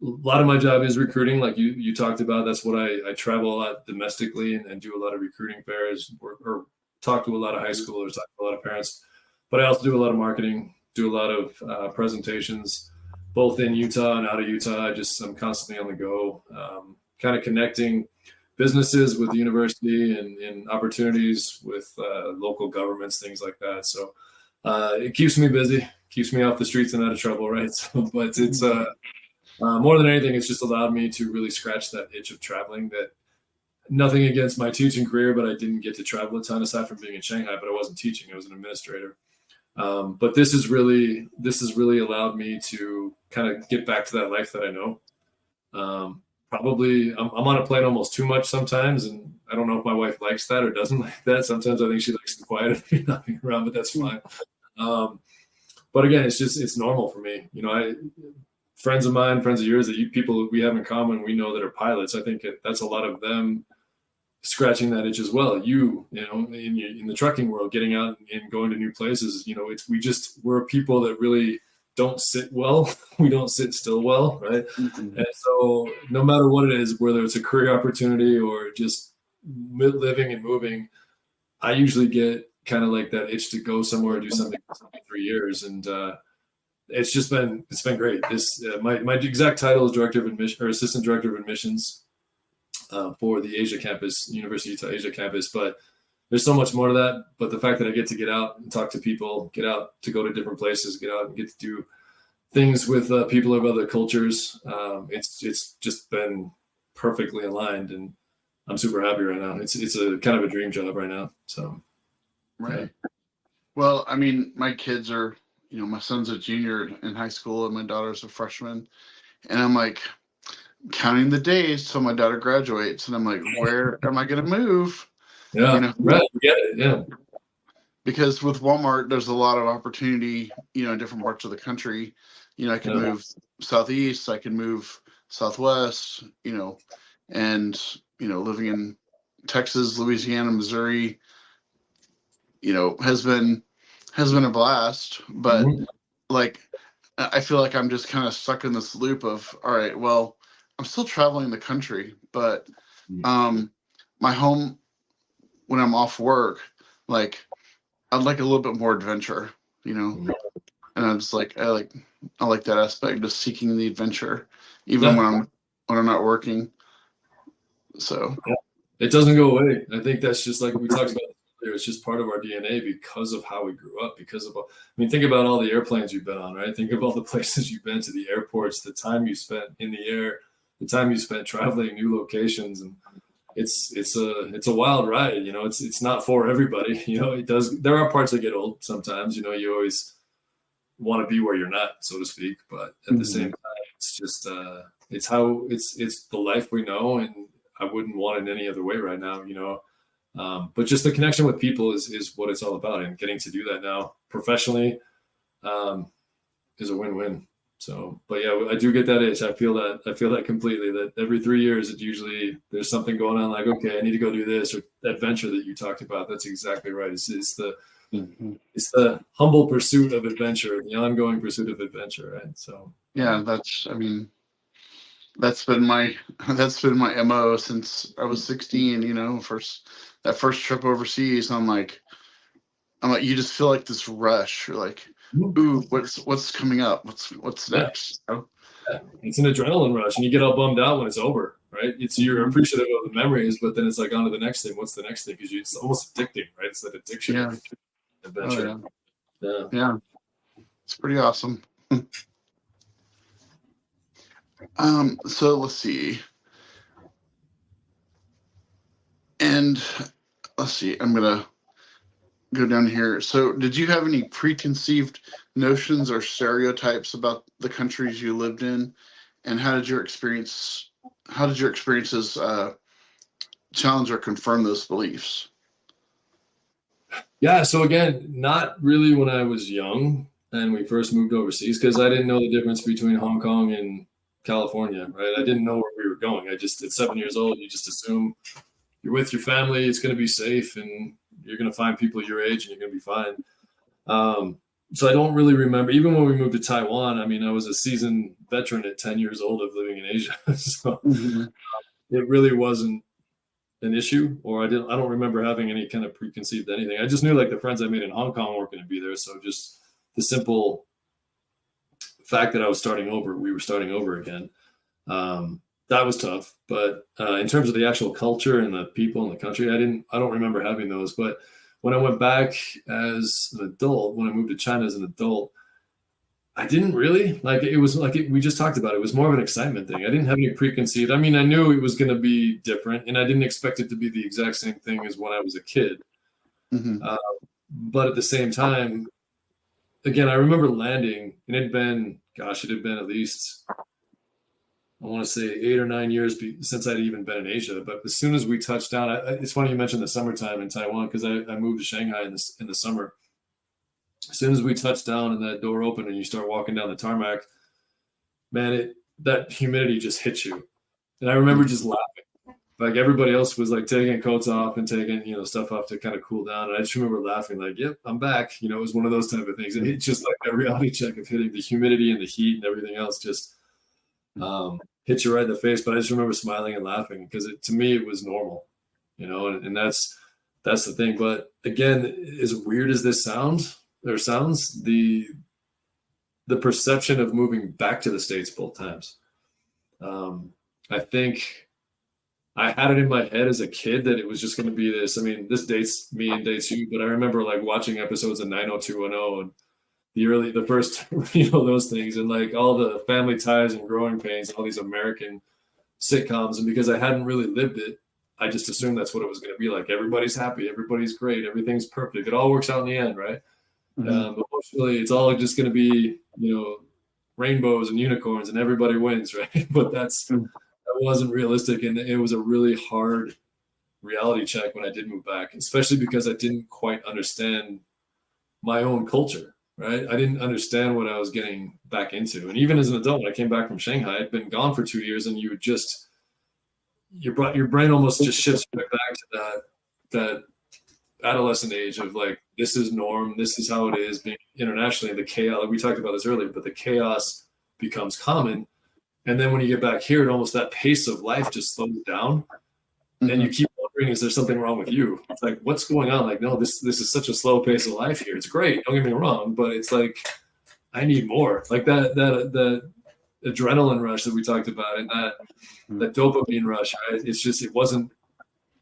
a lot of my job is recruiting, like you talked about. That's what I travel a lot domestically and do a lot of recruiting fairs or talk to a lot of high schoolers, talk to a lot of parents. But I also do a lot of marketing, do a lot of presentations, both in Utah and out of Utah. I'm constantly on the go, kind of connecting businesses with the university and opportunities with local governments, things like that. So it keeps me busy, keeps me off the streets and out of trouble, right? So, but it's more than anything, it's just allowed me to really scratch that itch of traveling. That nothing against my teaching career, but I didn't get to travel a ton aside from being in Shanghai. But I wasn't teaching; I was an administrator. But this has really allowed me to kind of get back to that life that I know. Probably I'm on a plane almost too much sometimes, and I don't know if my wife likes that or doesn't like that. Sometimes I think she likes the quiet of me not being around, but that's fine. But again, it's normal for me. Friends of mine, friends of yours, people we have in common, we know that are pilots. I think that's a lot of them scratching that itch as well. In the trucking world, getting out and going to new places, we're people that really don't sit well. We don't sit still well, right? Mm-hmm. And so no matter what it is, whether it's a career opportunity or just living and moving, I usually get kind of like that itch to go somewhere and do something for 3 years. And it's been great. My exact title is director of admission or assistant director of admissions for the Asia campus, University of Utah Asia campus. But there's so much more to that. But the fact that I get to get out and talk to people, get out to go to different places, get out and get to do things with people of other cultures, it's just been perfectly aligned, and I'm super happy right now. It's a kind of a dream job right now. So, right. Yeah. Well, I mean, my kids are, my son's a junior in high school and my daughter's a freshman, and I'm like counting the days till my daughter graduates, and I'm like, where am I going to move? Yeah, right. Get it. Yeah. Because with Walmart, there's a lot of opportunity, in different parts of the country. I can move southeast, I can move southwest, and, living in Texas, Louisiana, Missouri, has been a blast. But like, I feel like I'm just kind of stuck in this loop of, all right, well, I'm still traveling the country, but my home, when I'm off work, like, I'd like a little bit more adventure, and I'm just like, I like that aspect of seeking the adventure, even when I'm not working. So it doesn't go away. I think that's just like we talked about earlier. It's just part of our DNA because of how we grew up. Think about all the airplanes you've been on, right? Think of all the places you've been to, the airports, the time you spent in the air, the time you spent traveling new locations, and it's a wild ride. It's not for everybody. It does. There are parts that get old sometimes. You always want to be where you're not, so to speak. But at the same time, it's just it's the life we know, and I wouldn't want it any other way right now. But just the connection with people is what it's all about, and getting to do that now professionally is a win-win. So, but yeah, I do get that itch. I feel that completely, that every 3 years, it usually there's something going on, like, okay, I need to go do this, or that adventure that you talked about. That's exactly right. It's the humble pursuit of adventure, the ongoing pursuit of adventure. Right. So, yeah, that's been my MO since I was 16, that first trip overseas. I'm like, you just feel like this rush. You're like, ooh, what's coming up? What's next? Yeah. It's an adrenaline rush, and you get all bummed out when it's over, right? You're appreciative of the memories, but then it's like on to the next thing. What's the next thing? Because it's almost addicting, right? It's that addiction of adventure. Yeah. It's pretty awesome. So let's see. And let's see, I'm gonna go down here. So, did you have any preconceived notions or stereotypes about the countries you lived in, and how did your experiences challenge or confirm those beliefs? Yeah. So again, not really when I was young and we first moved overseas, because I didn't know the difference between Hong Kong and California, right? I didn't know where we were going. I just, at 7 years old, you just assume you're with your family, it's going to be safe, and you're going to find people your age, and you're going to be fine. So I don't really remember. Even when we moved to Taiwan, I mean, I was a seasoned veteran at 10 years old of living in Asia, so Mm-hmm. it really wasn't an issue. Or I don't remember having any kind of preconceived anything. I just knew like the friends I made in Hong Kong weren't going to be there, so just the simple fact that we were starting over again. That was tough. But in terms of the actual culture and the people in the country, I don't remember having those. But when I went back as an adult, when I moved to China as an adult, I didn't really like it. Was like we just talked about. It was more of an excitement thing. I didn't have any preconceived. I mean, I knew it was going to be different, and I didn't expect it to be the exact same thing as when I was a kid. Mm-hmm. Uh, but at the same time, again, I remember landing, and it had been at least, I want to say 8 or 9 years since I'd even been in Asia. But as soon as we touched down, it's funny you mentioned the summertime in Taiwan, because I moved to Shanghai in the summer. As soon as we touched down and that door opened and you start walking down the tarmac, man, that humidity just hits you. And I remember just laughing. Like everybody else was like taking coats off and taking, stuff off to kind of cool down. And I just remember laughing, like, yep, I'm back. It was one of those type of things. And it's just like a reality check of hitting the humidity and the heat and everything else just hit you right in the face. But I just remember smiling and laughing because to me, it was normal, and that's the thing. But again, as weird as this sounds, the perception of moving back to the States both times. I think I had it in my head as a kid that it was just going to be this. I mean, this dates me and dates you, but I remember like watching episodes of 90210 and the first, those things, and like all the Family Ties and Growing Pains, all these American sitcoms. And because I hadn't really lived it, I just assumed that's what it was going to be like. Everybody's happy, everybody's great, everything's perfect. It all works out in the end, right? Emotionally, it's all just going to be, rainbows and unicorns and everybody wins, right? But that wasn't realistic. And it was a really hard reality check when I did move back, especially because I didn't quite understand my own culture, right? I didn't understand what I was getting back into. And even as an adult, when I came back from Shanghai, I'd been gone for 2 years, and your brain almost just shifts right back to that adolescent age of like, this is norm, this is how it is being internationally. The chaos, like we talked about this earlier, but the chaos becomes common. And then when you get back here, almost that pace of life just slows down. And you keep wondering, is there something wrong with you? It's like, what's going on? Like, no, this is such a slow pace of life here. It's great, don't get me wrong, but it's like, I need more. Like that adrenaline rush that we talked about, and that dopamine rush, right? It wasn't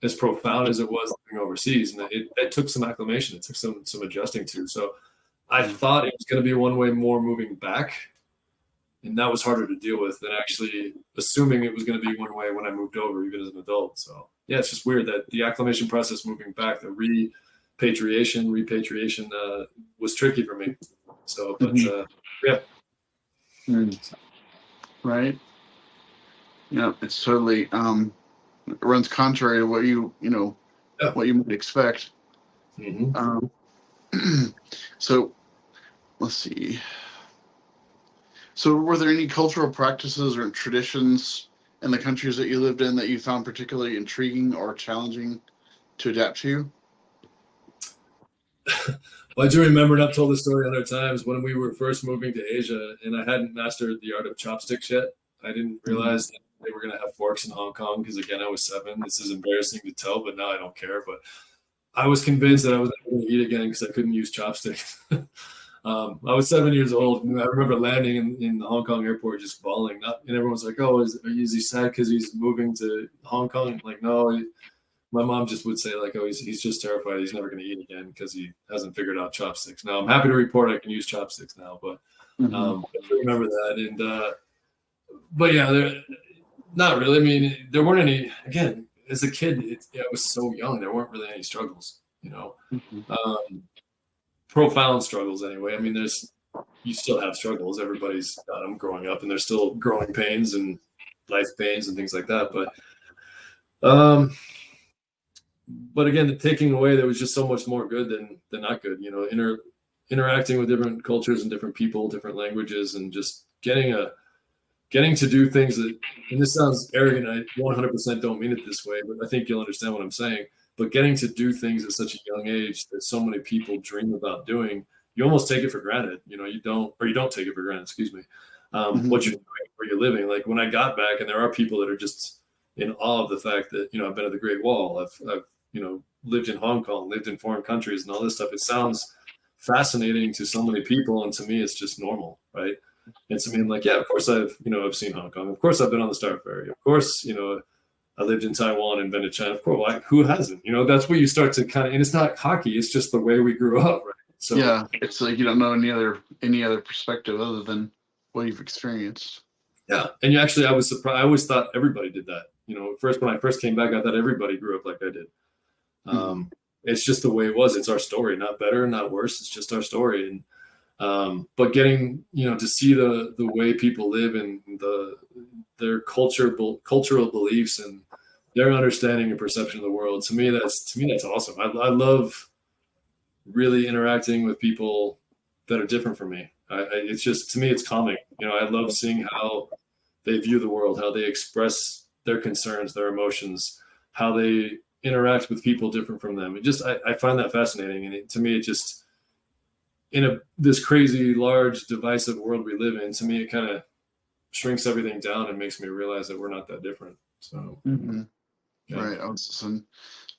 as profound as it was living overseas, and it took some acclimation. It took some adjusting to. So I thought it was going to be one way more moving back, and that was harder to deal with than actually assuming it was going to be one way when I moved over, even as an adult. So yeah, it's just weird that the acclimation process moving back, the repatriation was tricky for me. So, but yeah. Right. Yeah, it's totally it runs contrary to what what you might expect. So let's see. So were there any cultural practices or traditions in the countries that you lived in that you found particularly intriguing or challenging to adapt to? Well, I do remember, and I've told this story 100 times, when we were first moving to Asia and I hadn't mastered the art of chopsticks yet. I didn't realize that they were going to have forks in Hong Kong because, again, I was 7. This is embarrassing to tell, but now I don't care. But I was convinced that I was never going to eat again because I couldn't use chopsticks. I was 7 years old. And I remember landing in the Hong Kong airport just bawling. And everyone's like, oh, is he sad because he's moving to Hong Kong? I'm like, no. My mom just would say, like, oh, he's just terrified. He's never going to eat again because he hasn't figured out chopsticks. Now, I'm happy to report I can use chopsticks now, but I remember that. And but yeah, not really. I mean, there weren't any. Again, as a kid, I was so young. There weren't really any struggles. you know. Mhm. Profound struggles anyway. I mean, you still have struggles. Everybody's got them growing up, and there's still growing pains and life pains and things like that. But again, taking away, there was just so much more good than not good. You know, interacting with different cultures and different people, different languages, and just getting to do things that. And this sounds arrogant. I 100% don't mean it this way, but I think you'll understand what I'm saying. But getting to do things at such a young age that so many people dream about doing, you almost take it for granted. You know, you don't take it for granted. Excuse me. What you're Mhm. doing, where you're living. Like when I got back, and there are people that are just in awe of the fact that I've been at the Great Wall. I've lived in Hong Kong, lived in foreign countries, and all this stuff. It sounds fascinating to so many people, and to me, it's just normal, right? And to me, I'm like, yeah, of course I've seen Hong Kong. Of course I've been on the Star Ferry. Of course, I lived in Taiwan and been to China. Of course, who hasn't? That's where you start to kind of, and it's not cocky. It's just the way we grew up, right? So Yeah, it's like you don't know any other perspective other than what you've experienced. yeah, and actually, I was surprised. I always thought everybody did that. First when I first came back, I thought everybody grew up like I did. Mhm. It's just the way it was. It's our story, not better, not worse. It's just our story. And but getting to see the way people live and their cultural beliefs and their understanding and perception of the world, to me that's awesome. I love really interacting with people that are different from me. It's just, to me, it's calming. I love seeing how they view the world, how they express their concerns, their emotions, how they interact with people different from them. I find that fascinating. And to me, it just, in this crazy, large, divisive world we live in, to me, it kind of shrinks everything down and makes me realize that we're not that different. So, Mhm. yeah. Right. I was listening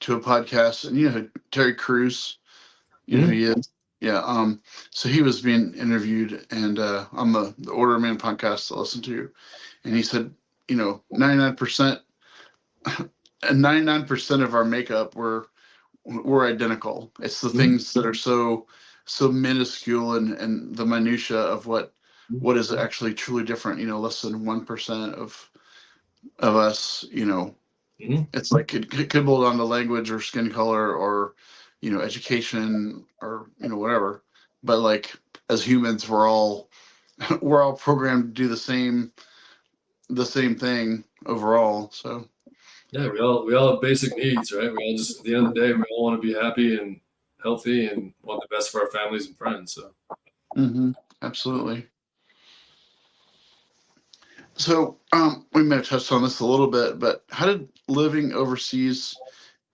to a podcast, and Terry Crews. You know who Mhm. he is? Yeah. So he was being interviewed, and on the Order Man podcast I listened to, and he said, 99%, and 99% of our makeup we're identical. It's the Mhm. things that are so minuscule and the minutia of what is actually truly different. Less than 1% of us. Mhm. It's like it could boil down to language or skin color or education or whatever. But like as humans, we're all we're all programmed to do the same thing overall. So. Yeah, we all have basic needs, right? We all just, at the end of the day, we all want to be happy and healthy and want the best for our families and friends. So Absolutely. So, we may have touched on this a little bit, but how did living overseas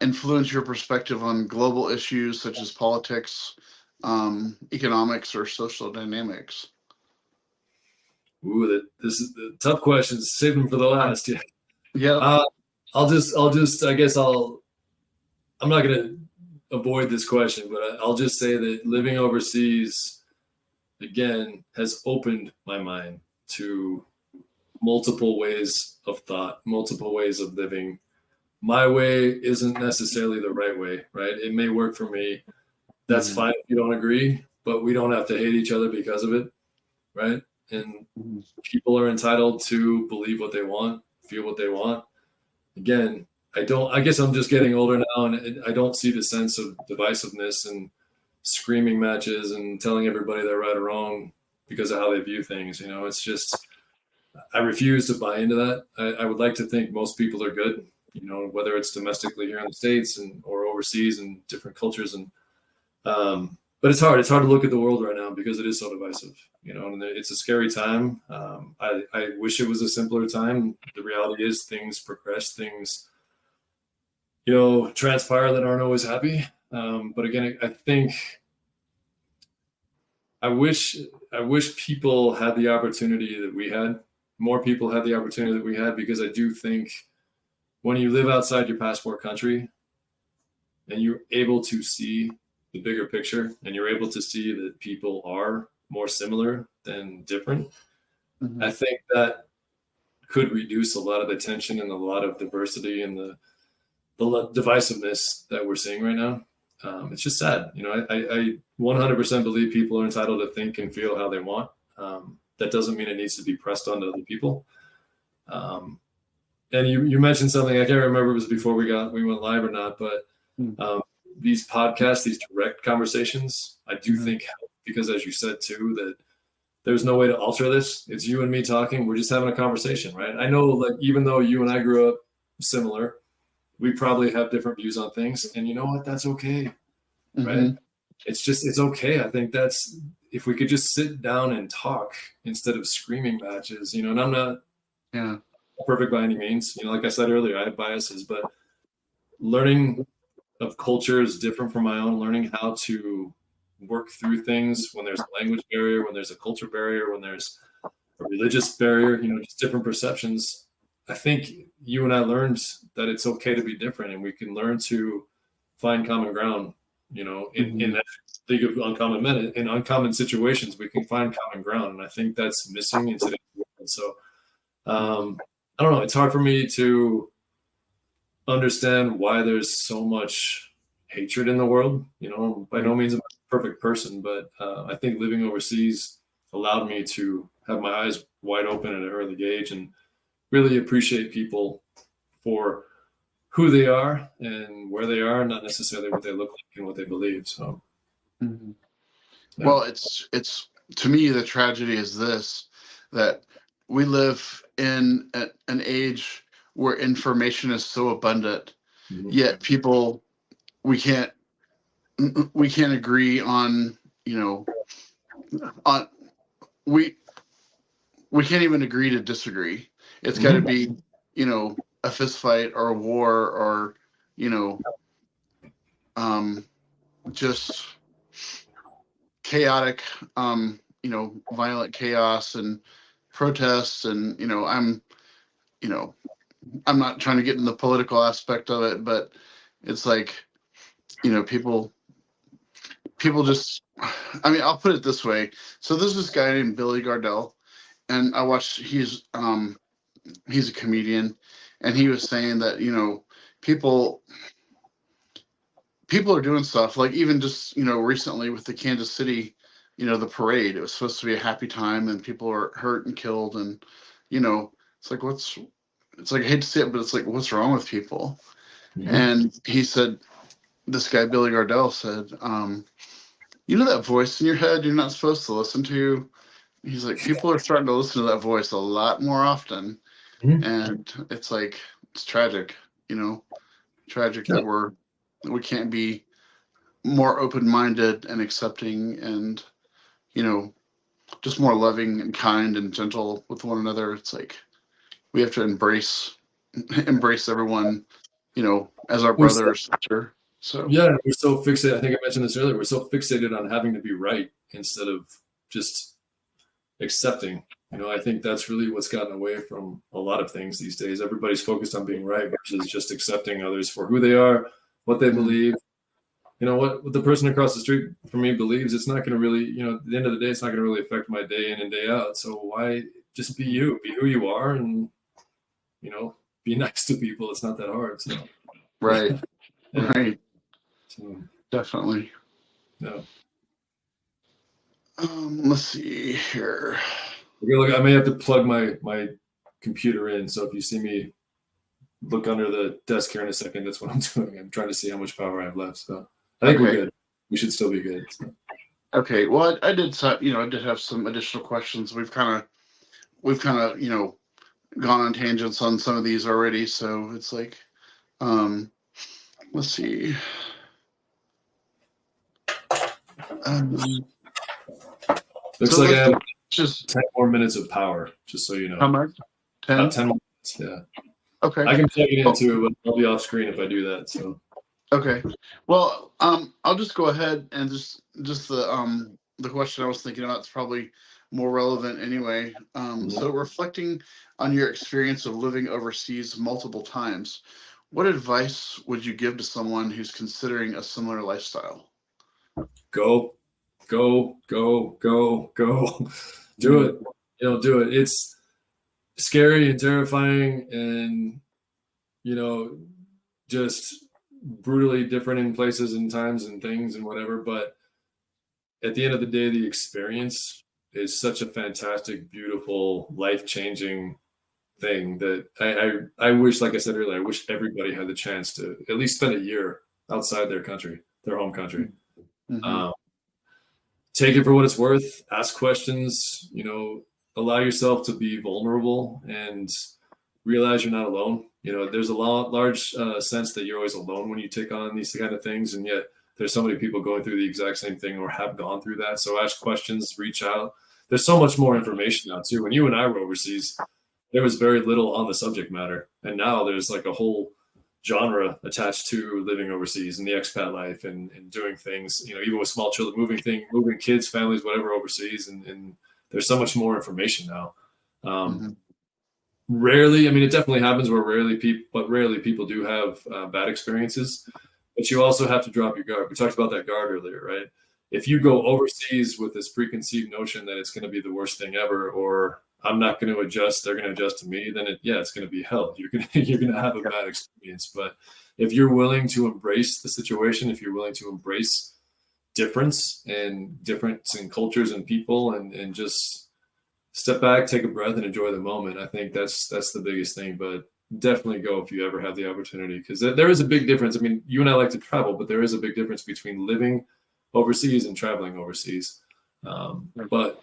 influence your perspective on global issues such as politics, economics, or social dynamics? this is the tough questions. Save them for the last. Yeah. Yep. Uh, I'll just, I guess I'm not going to avoid this question, but I'll just say that living overseas, again, has opened my mind to multiple ways of thought, multiple ways of living. My way isn't necessarily the right way, right? It may work for me. That's Mhm. fine if you don't agree, but we don't have to hate each other because of it, right? And Mhm. people are entitled to believe what they want, feel what they want. Again, I guess I'm just getting older now, and I don't see the sense of divisiveness and screaming matches and telling everybody they're right or wrong because of how they view things. It's just, I refuse to buy into that. I would like to think most people are good, whether it's domestically here in the States or overseas in different cultures. But it's hard. It's hard to look at the world right now because it is so divisive, and it's a scary time. I wish it was a simpler time. The reality is things progress, things, transpire that aren't always happy. But again, I think I wish I wish people had the opportunity that we had. More people had the opportunity that we had, because I do think when you live outside your passport country and you're able to see the bigger picture and you're able to see that people are more similar than different, I Mhm. think that could reduce a lot of the tension and a lot of diversity and the divisiveness that we're seeing right now. It's just sad. I 100% believe people are entitled to think and feel how they want. That doesn't mean it needs to be pressed onto other people. Um, and you mentioned something, I can't remember if it was before we went live or not, but Mhm. um, these podcasts, these direct conversations, I do Mhm. think help, because as you said too, that there's no way to alter this. It's you and me talking. We're just having a conversation, right? I know, like, even though you and I grew up similar, we probably have different views on things, and you know what? That's okay, right? Mhm. It's okay. I think that's, if we could just sit down and talk instead of screaming matches, you know. And I'm not Yeah. perfect by any means, you know. Like I said earlier, I have biases, but learning of culture is different from my own. Learning how to work through things when there's a language barrier, when there's a culture barrier, when there's a religious barrier, you know, just different perceptions. I think you and I learned that it's okay to be different, and we can learn to find common ground, you know, in Mhm. that league of uncommon men. In uncommon situations, we can find common ground. And I think that's missing in today's world. So I don't know, it's hard for me to understand why there's so much hatred in the world. You know, by no means am I a perfect person, but I think living overseas allowed me to have my eyes wide open at an early age and really appreciate people for who they are and where they are, not necessarily what they look like and what they believe. So, Mhm. yeah. Well, it's to me, the tragedy is this, that we live in an age where information is so abundant, Mhm. yet people we can't we can't agree on, you know, on we we can't even agree to disagree. It's got to Mhm. be, you know, a fist fight or a war or, you know, um, just chaotic, you know, violent chaos and protests. And, you know, I'm not trying to get in the political aspect of it, but it's like, you know, people just, I mean, I'll put it this way. So there's this guy named Billy Gardell, and I watched, he's a comedian, and he was saying that, you know, people people are doing stuff like, even just, you know, recently with the Kansas City, you know, the parade. It was supposed to be a happy time, and people are hurt and killed, and, you know, it's like, it's like, I hate to say it, but it's like, what's wrong with people? Mhm. And he said, this guy Billy Gardell said, you know, that voice in your head you're not supposed to listen to. He's like, people are starting to listen to that voice a lot more often, Mhm. and it's like, it's tragic, you know, tragic Yeah. that we can't be more open-minded and accepting, and, you know, just more loving and kind and gentle with one another. It's like we have to embrace everyone, you know, as our We're brother or sister. So Yeah, we're so fixated. I think I mentioned this earlier. We're so fixated on having to be right instead of just accepting. You know, I think that's really what's gotten away from a lot of things these days. Everybody's focused on being right versus just accepting others for who they are, what they mm, believe. You know, what the person across the street from me believes, it's not going to really, you know, at the end of the day, it's not going to really affect my day in and day out. So why just be you, be who you are, and, you know, be nice to people. It's not that hard. So, right, yeah. right, So, definitely. yeah. Let's see here. Okay, look, I may have to plug my computer in. So if you see me look under the desk here in a second, that's what I'm doing. I'm trying to see how much power I have left. So I think we're Okay, good. We should still be good. So. okay. Well, I did, you know, I did have some additional questions. We've kind of, you know, gone on tangents on some of these already. So it's like, um, let's see. Um, Looks so like I let's have just 10 more minutes of power, just so you how know. much? About 10? 10 more minutes. Yeah. Okay. I can plug it in Oh, too, but I'll be off screen if I do that. So okay. Well, I'll just go ahead and just the question I was thinking about is probably more relevant anyway. mhm. So reflecting on your experience of living overseas multiple times, what advice would you give to someone who's considering a similar lifestyle? Go, go. Do Mm, it. You know, do it. It's scary and terrifying and, you know, just brutally different in places and times and things and whatever. But at the end of the day, the experience is such a fantastic, beautiful, life changing thing that I wish, like I said earlier, I wish everybody had the chance to at least spend a year outside their country. their home country. Mm-hmm. Take it for what it's worth. Ask questions. Allow yourself to be vulnerable and realize you're not alone. There's a large sense that you're always alone when you take on these kind of things, and yet there's so many people going through the exact same thing or have gone through that. So ask questions, reach out. There's so much more information now too. When you and I were overseas, there was very little on the subject matter, and now there's like a whole genre attached to living overseas and the expat life and doing things, even with small children, moving kids, families, whatever overseas. And there's so much more information now. Rarely, it definitely happens where rarely people do have bad experiences, but you also have to drop your guard. We talked about that guard earlier, right? If you go overseas with this preconceived notion that it's going to be the worst thing ever, or I'm not going to adjust, they're going to adjust to me, then it's going to be hell. You're going to have a bad experience. But if you're willing to embrace the situation, if you're willing to embrace difference in cultures and people, and just step back, take a breath, and enjoy the moment, I think that's the biggest thing. But definitely go if you ever have the opportunity, because there is a big difference. You and I like to travel, but there is a big difference between living overseas and traveling overseas. But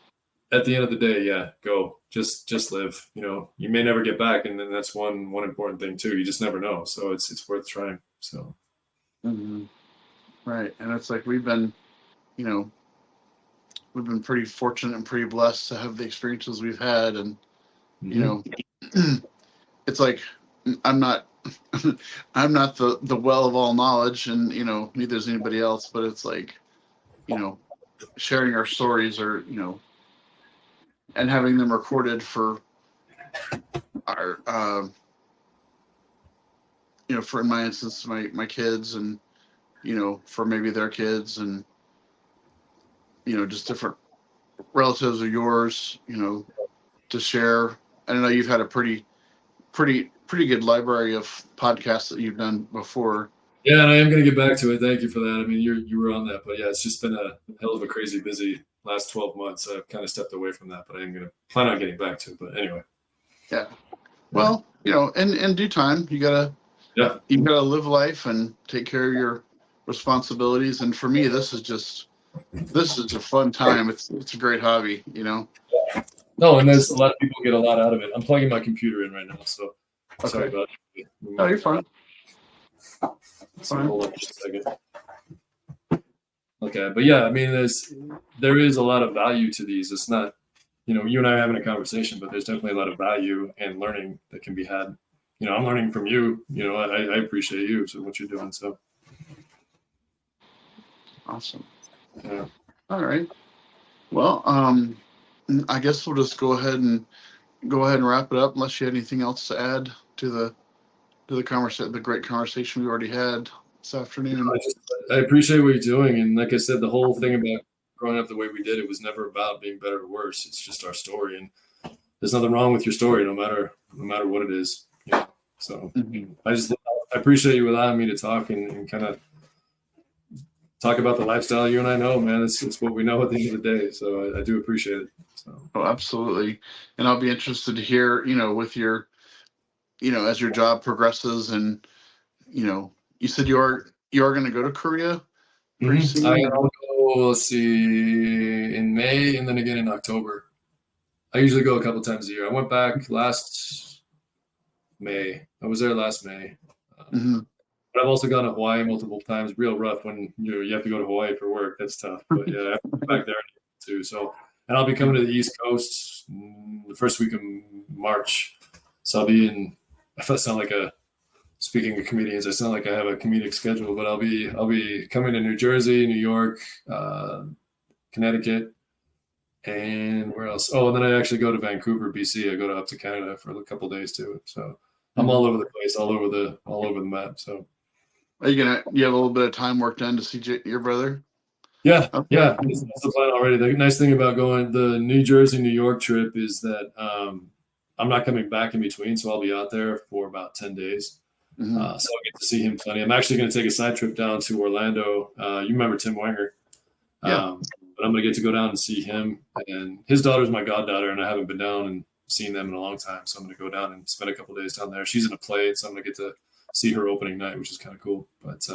at the end of the day, go, just live. You may never get back, and then that's one important thing too. You just never know, so it's worth trying. So, right, and it's like we've been pretty fortunate and pretty blessed to have the experiences we've had, and it's like I'm not the well of all knowledge, and neither is anybody else, but it's like sharing our stories, or and having them recorded for our for, in my instance, my kids, and for maybe their kids, and just different relatives of yours, to share. I know you've had a pretty good library of podcasts that you've done before. Yeah, and I am going to get back to it. Thank you for that. You were on that, but yeah, it's just been a hell of a crazy busy last 12 months. I've kind of stepped away from that, but I am going to plan on getting back to it. But anyway. Yeah. Well, in due time, you gotta live life and take care of your responsibilities. And for me, this is a fun time. It's a great hobby, No, and there's a lot of people get a lot out of it. I'm plugging my computer in right now, so sorry about it. No, you're fine. Hold on just a second. Okay, but yeah, there is a lot of value to these. It's not, you and I are having a conversation, but there's definitely a lot of value and learning that can be had. I'm learning from you. I appreciate you, so what you're doing. So awesome. Yeah. All right. Well, I guess we'll just go ahead and wrap it up, unless you had anything else to add to the conversation, the great conversation we already had this afternoon. I appreciate what you're doing, and like I said, the whole thing about growing up the way we did, it was never about being better or worse. It's just our story, and there's nothing wrong with your story, no matter what it is. So I appreciate you allowing me to talk and kind of talk about the lifestyle you and I know, man. It's what we know at the end of the day. So I do appreciate it. So. Oh, absolutely. And I'll be interested to hear, with your, as your job progresses, and, you said you are going to go to Korea pretty soon. I'll go, let's see, in May, and then again in October. I usually go a couple times a year. I went back last May. I was there last May. But I've also gone to Hawaii multiple times. Real rough when you have to go to Hawaii for work. That's tough. But yeah, I went back there too. So, and I'll be coming to the East Coast the first week of March. So I'll be in. If I sound like speaking of comedians, I sound like I have a comedic schedule. But I'll be coming to New Jersey, New York, Connecticut, and where else? Oh, and then I actually go to Vancouver, BC. I go up to Canada for a couple of days too. So I'm all over the place, all over the map. So. Are you have a little bit of time work done to see your brother? Yeah, okay. Yeah. That's the plan already. The nice thing about going the New Jersey, New York trip is that I'm not coming back in between, so I'll be out there for about 10 days. So I'll get to see him plenty. I'm actually going to take a side trip down to Orlando. You remember Tim Wenger? Yeah. But I'm going to get to go down and see him. And his daughter's my goddaughter, and I haven't been down and seen them in a long time. So I'm going to go down and spend a couple of days down there. She's in a play, so I'm going to get to see her opening night, which is kind of cool. But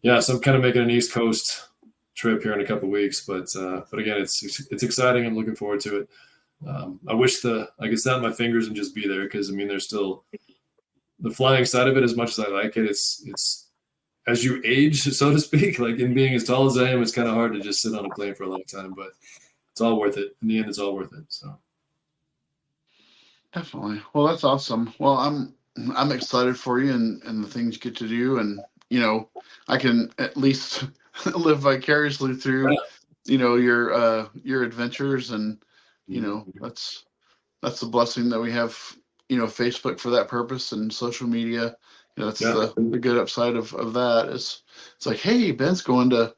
yeah, so I'm kind of making an East Coast trip here in a couple of weeks, but again, it's exciting. I'm looking forward to it. I wish I could snap my fingers and just be there, because I mean, there's still the flying side of it. As much as I like it, it's as you age, so to speak, like in being as tall as I am, it's kind of hard to just sit on a plane for a long time, but it's all worth it. In the end, it's all worth it. So Definitely. Well, that's awesome. Well, I'm excited for you and the things you get to do, and I can at least live vicariously through your adventures, and that's the blessing that we have, Facebook for that purpose, and social media. That's yeah, the good upside of that is it's like, hey, Ben's going to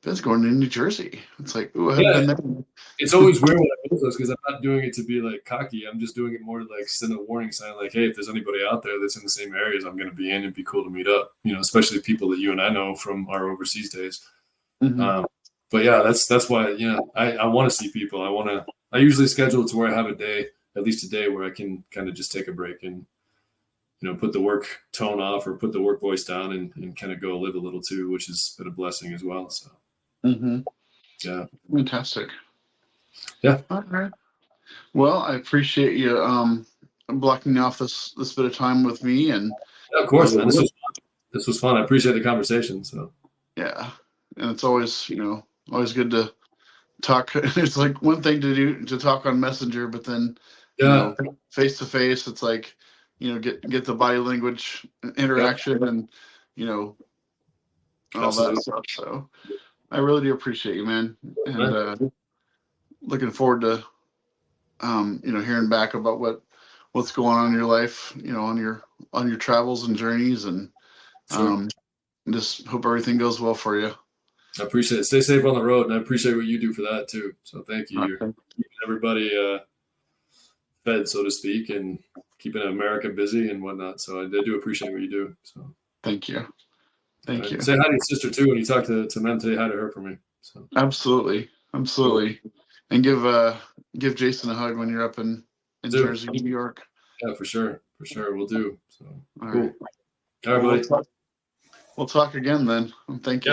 New Jersey. It's like, ooh, I haven't yeah. been there. It's always weird when I post those, because I'm not doing it to be like cocky. I'm just doing it more to like send a warning sign, like, hey, if there's anybody out there that's in the same areas I'm going to be in, it'd be cool to meet up. Especially people that you and I know from our overseas days. Mm-hmm. But yeah, that's why I want to see people. I usually schedule it to where I have at least a day where I can kind of just take a break and put the work tone off or put the work voice down, and kind of go live a little too, which has been a blessing as well. So yeah, Fantastic. yeah. All right. Well, I appreciate you blocking off this bit of time with me, and Yeah, of course, man. This was fun. I appreciate the conversation. So yeah, and it's always always good to talk. It's like one thing to talk on Messenger, but then yeah, face to face, it's like get the body language interaction, and all absolutely. that stuff. So I really do appreciate you, man, and Right. looking forward to hearing back about what's going on in your life, on your travels and journeys, and Sure. just hope everything goes well for you. I appreciate it. Stay safe on the road, and I appreciate what you do for that too. So thank you. You're Okay. keeping everybody fed, so to speak, and keeping America busy and whatnot. So I do appreciate what you do. So Thank you. Thank you. say hi to your sister too when you talk to Mem today. Hi to her for me. So Absolutely. Absolutely. And give Jason a hug when you're up in do. Jersey, New York. Yeah, for sure. For sure. We'll do. So All cool. right. All right, buddy. We'll talk again then. Thank you.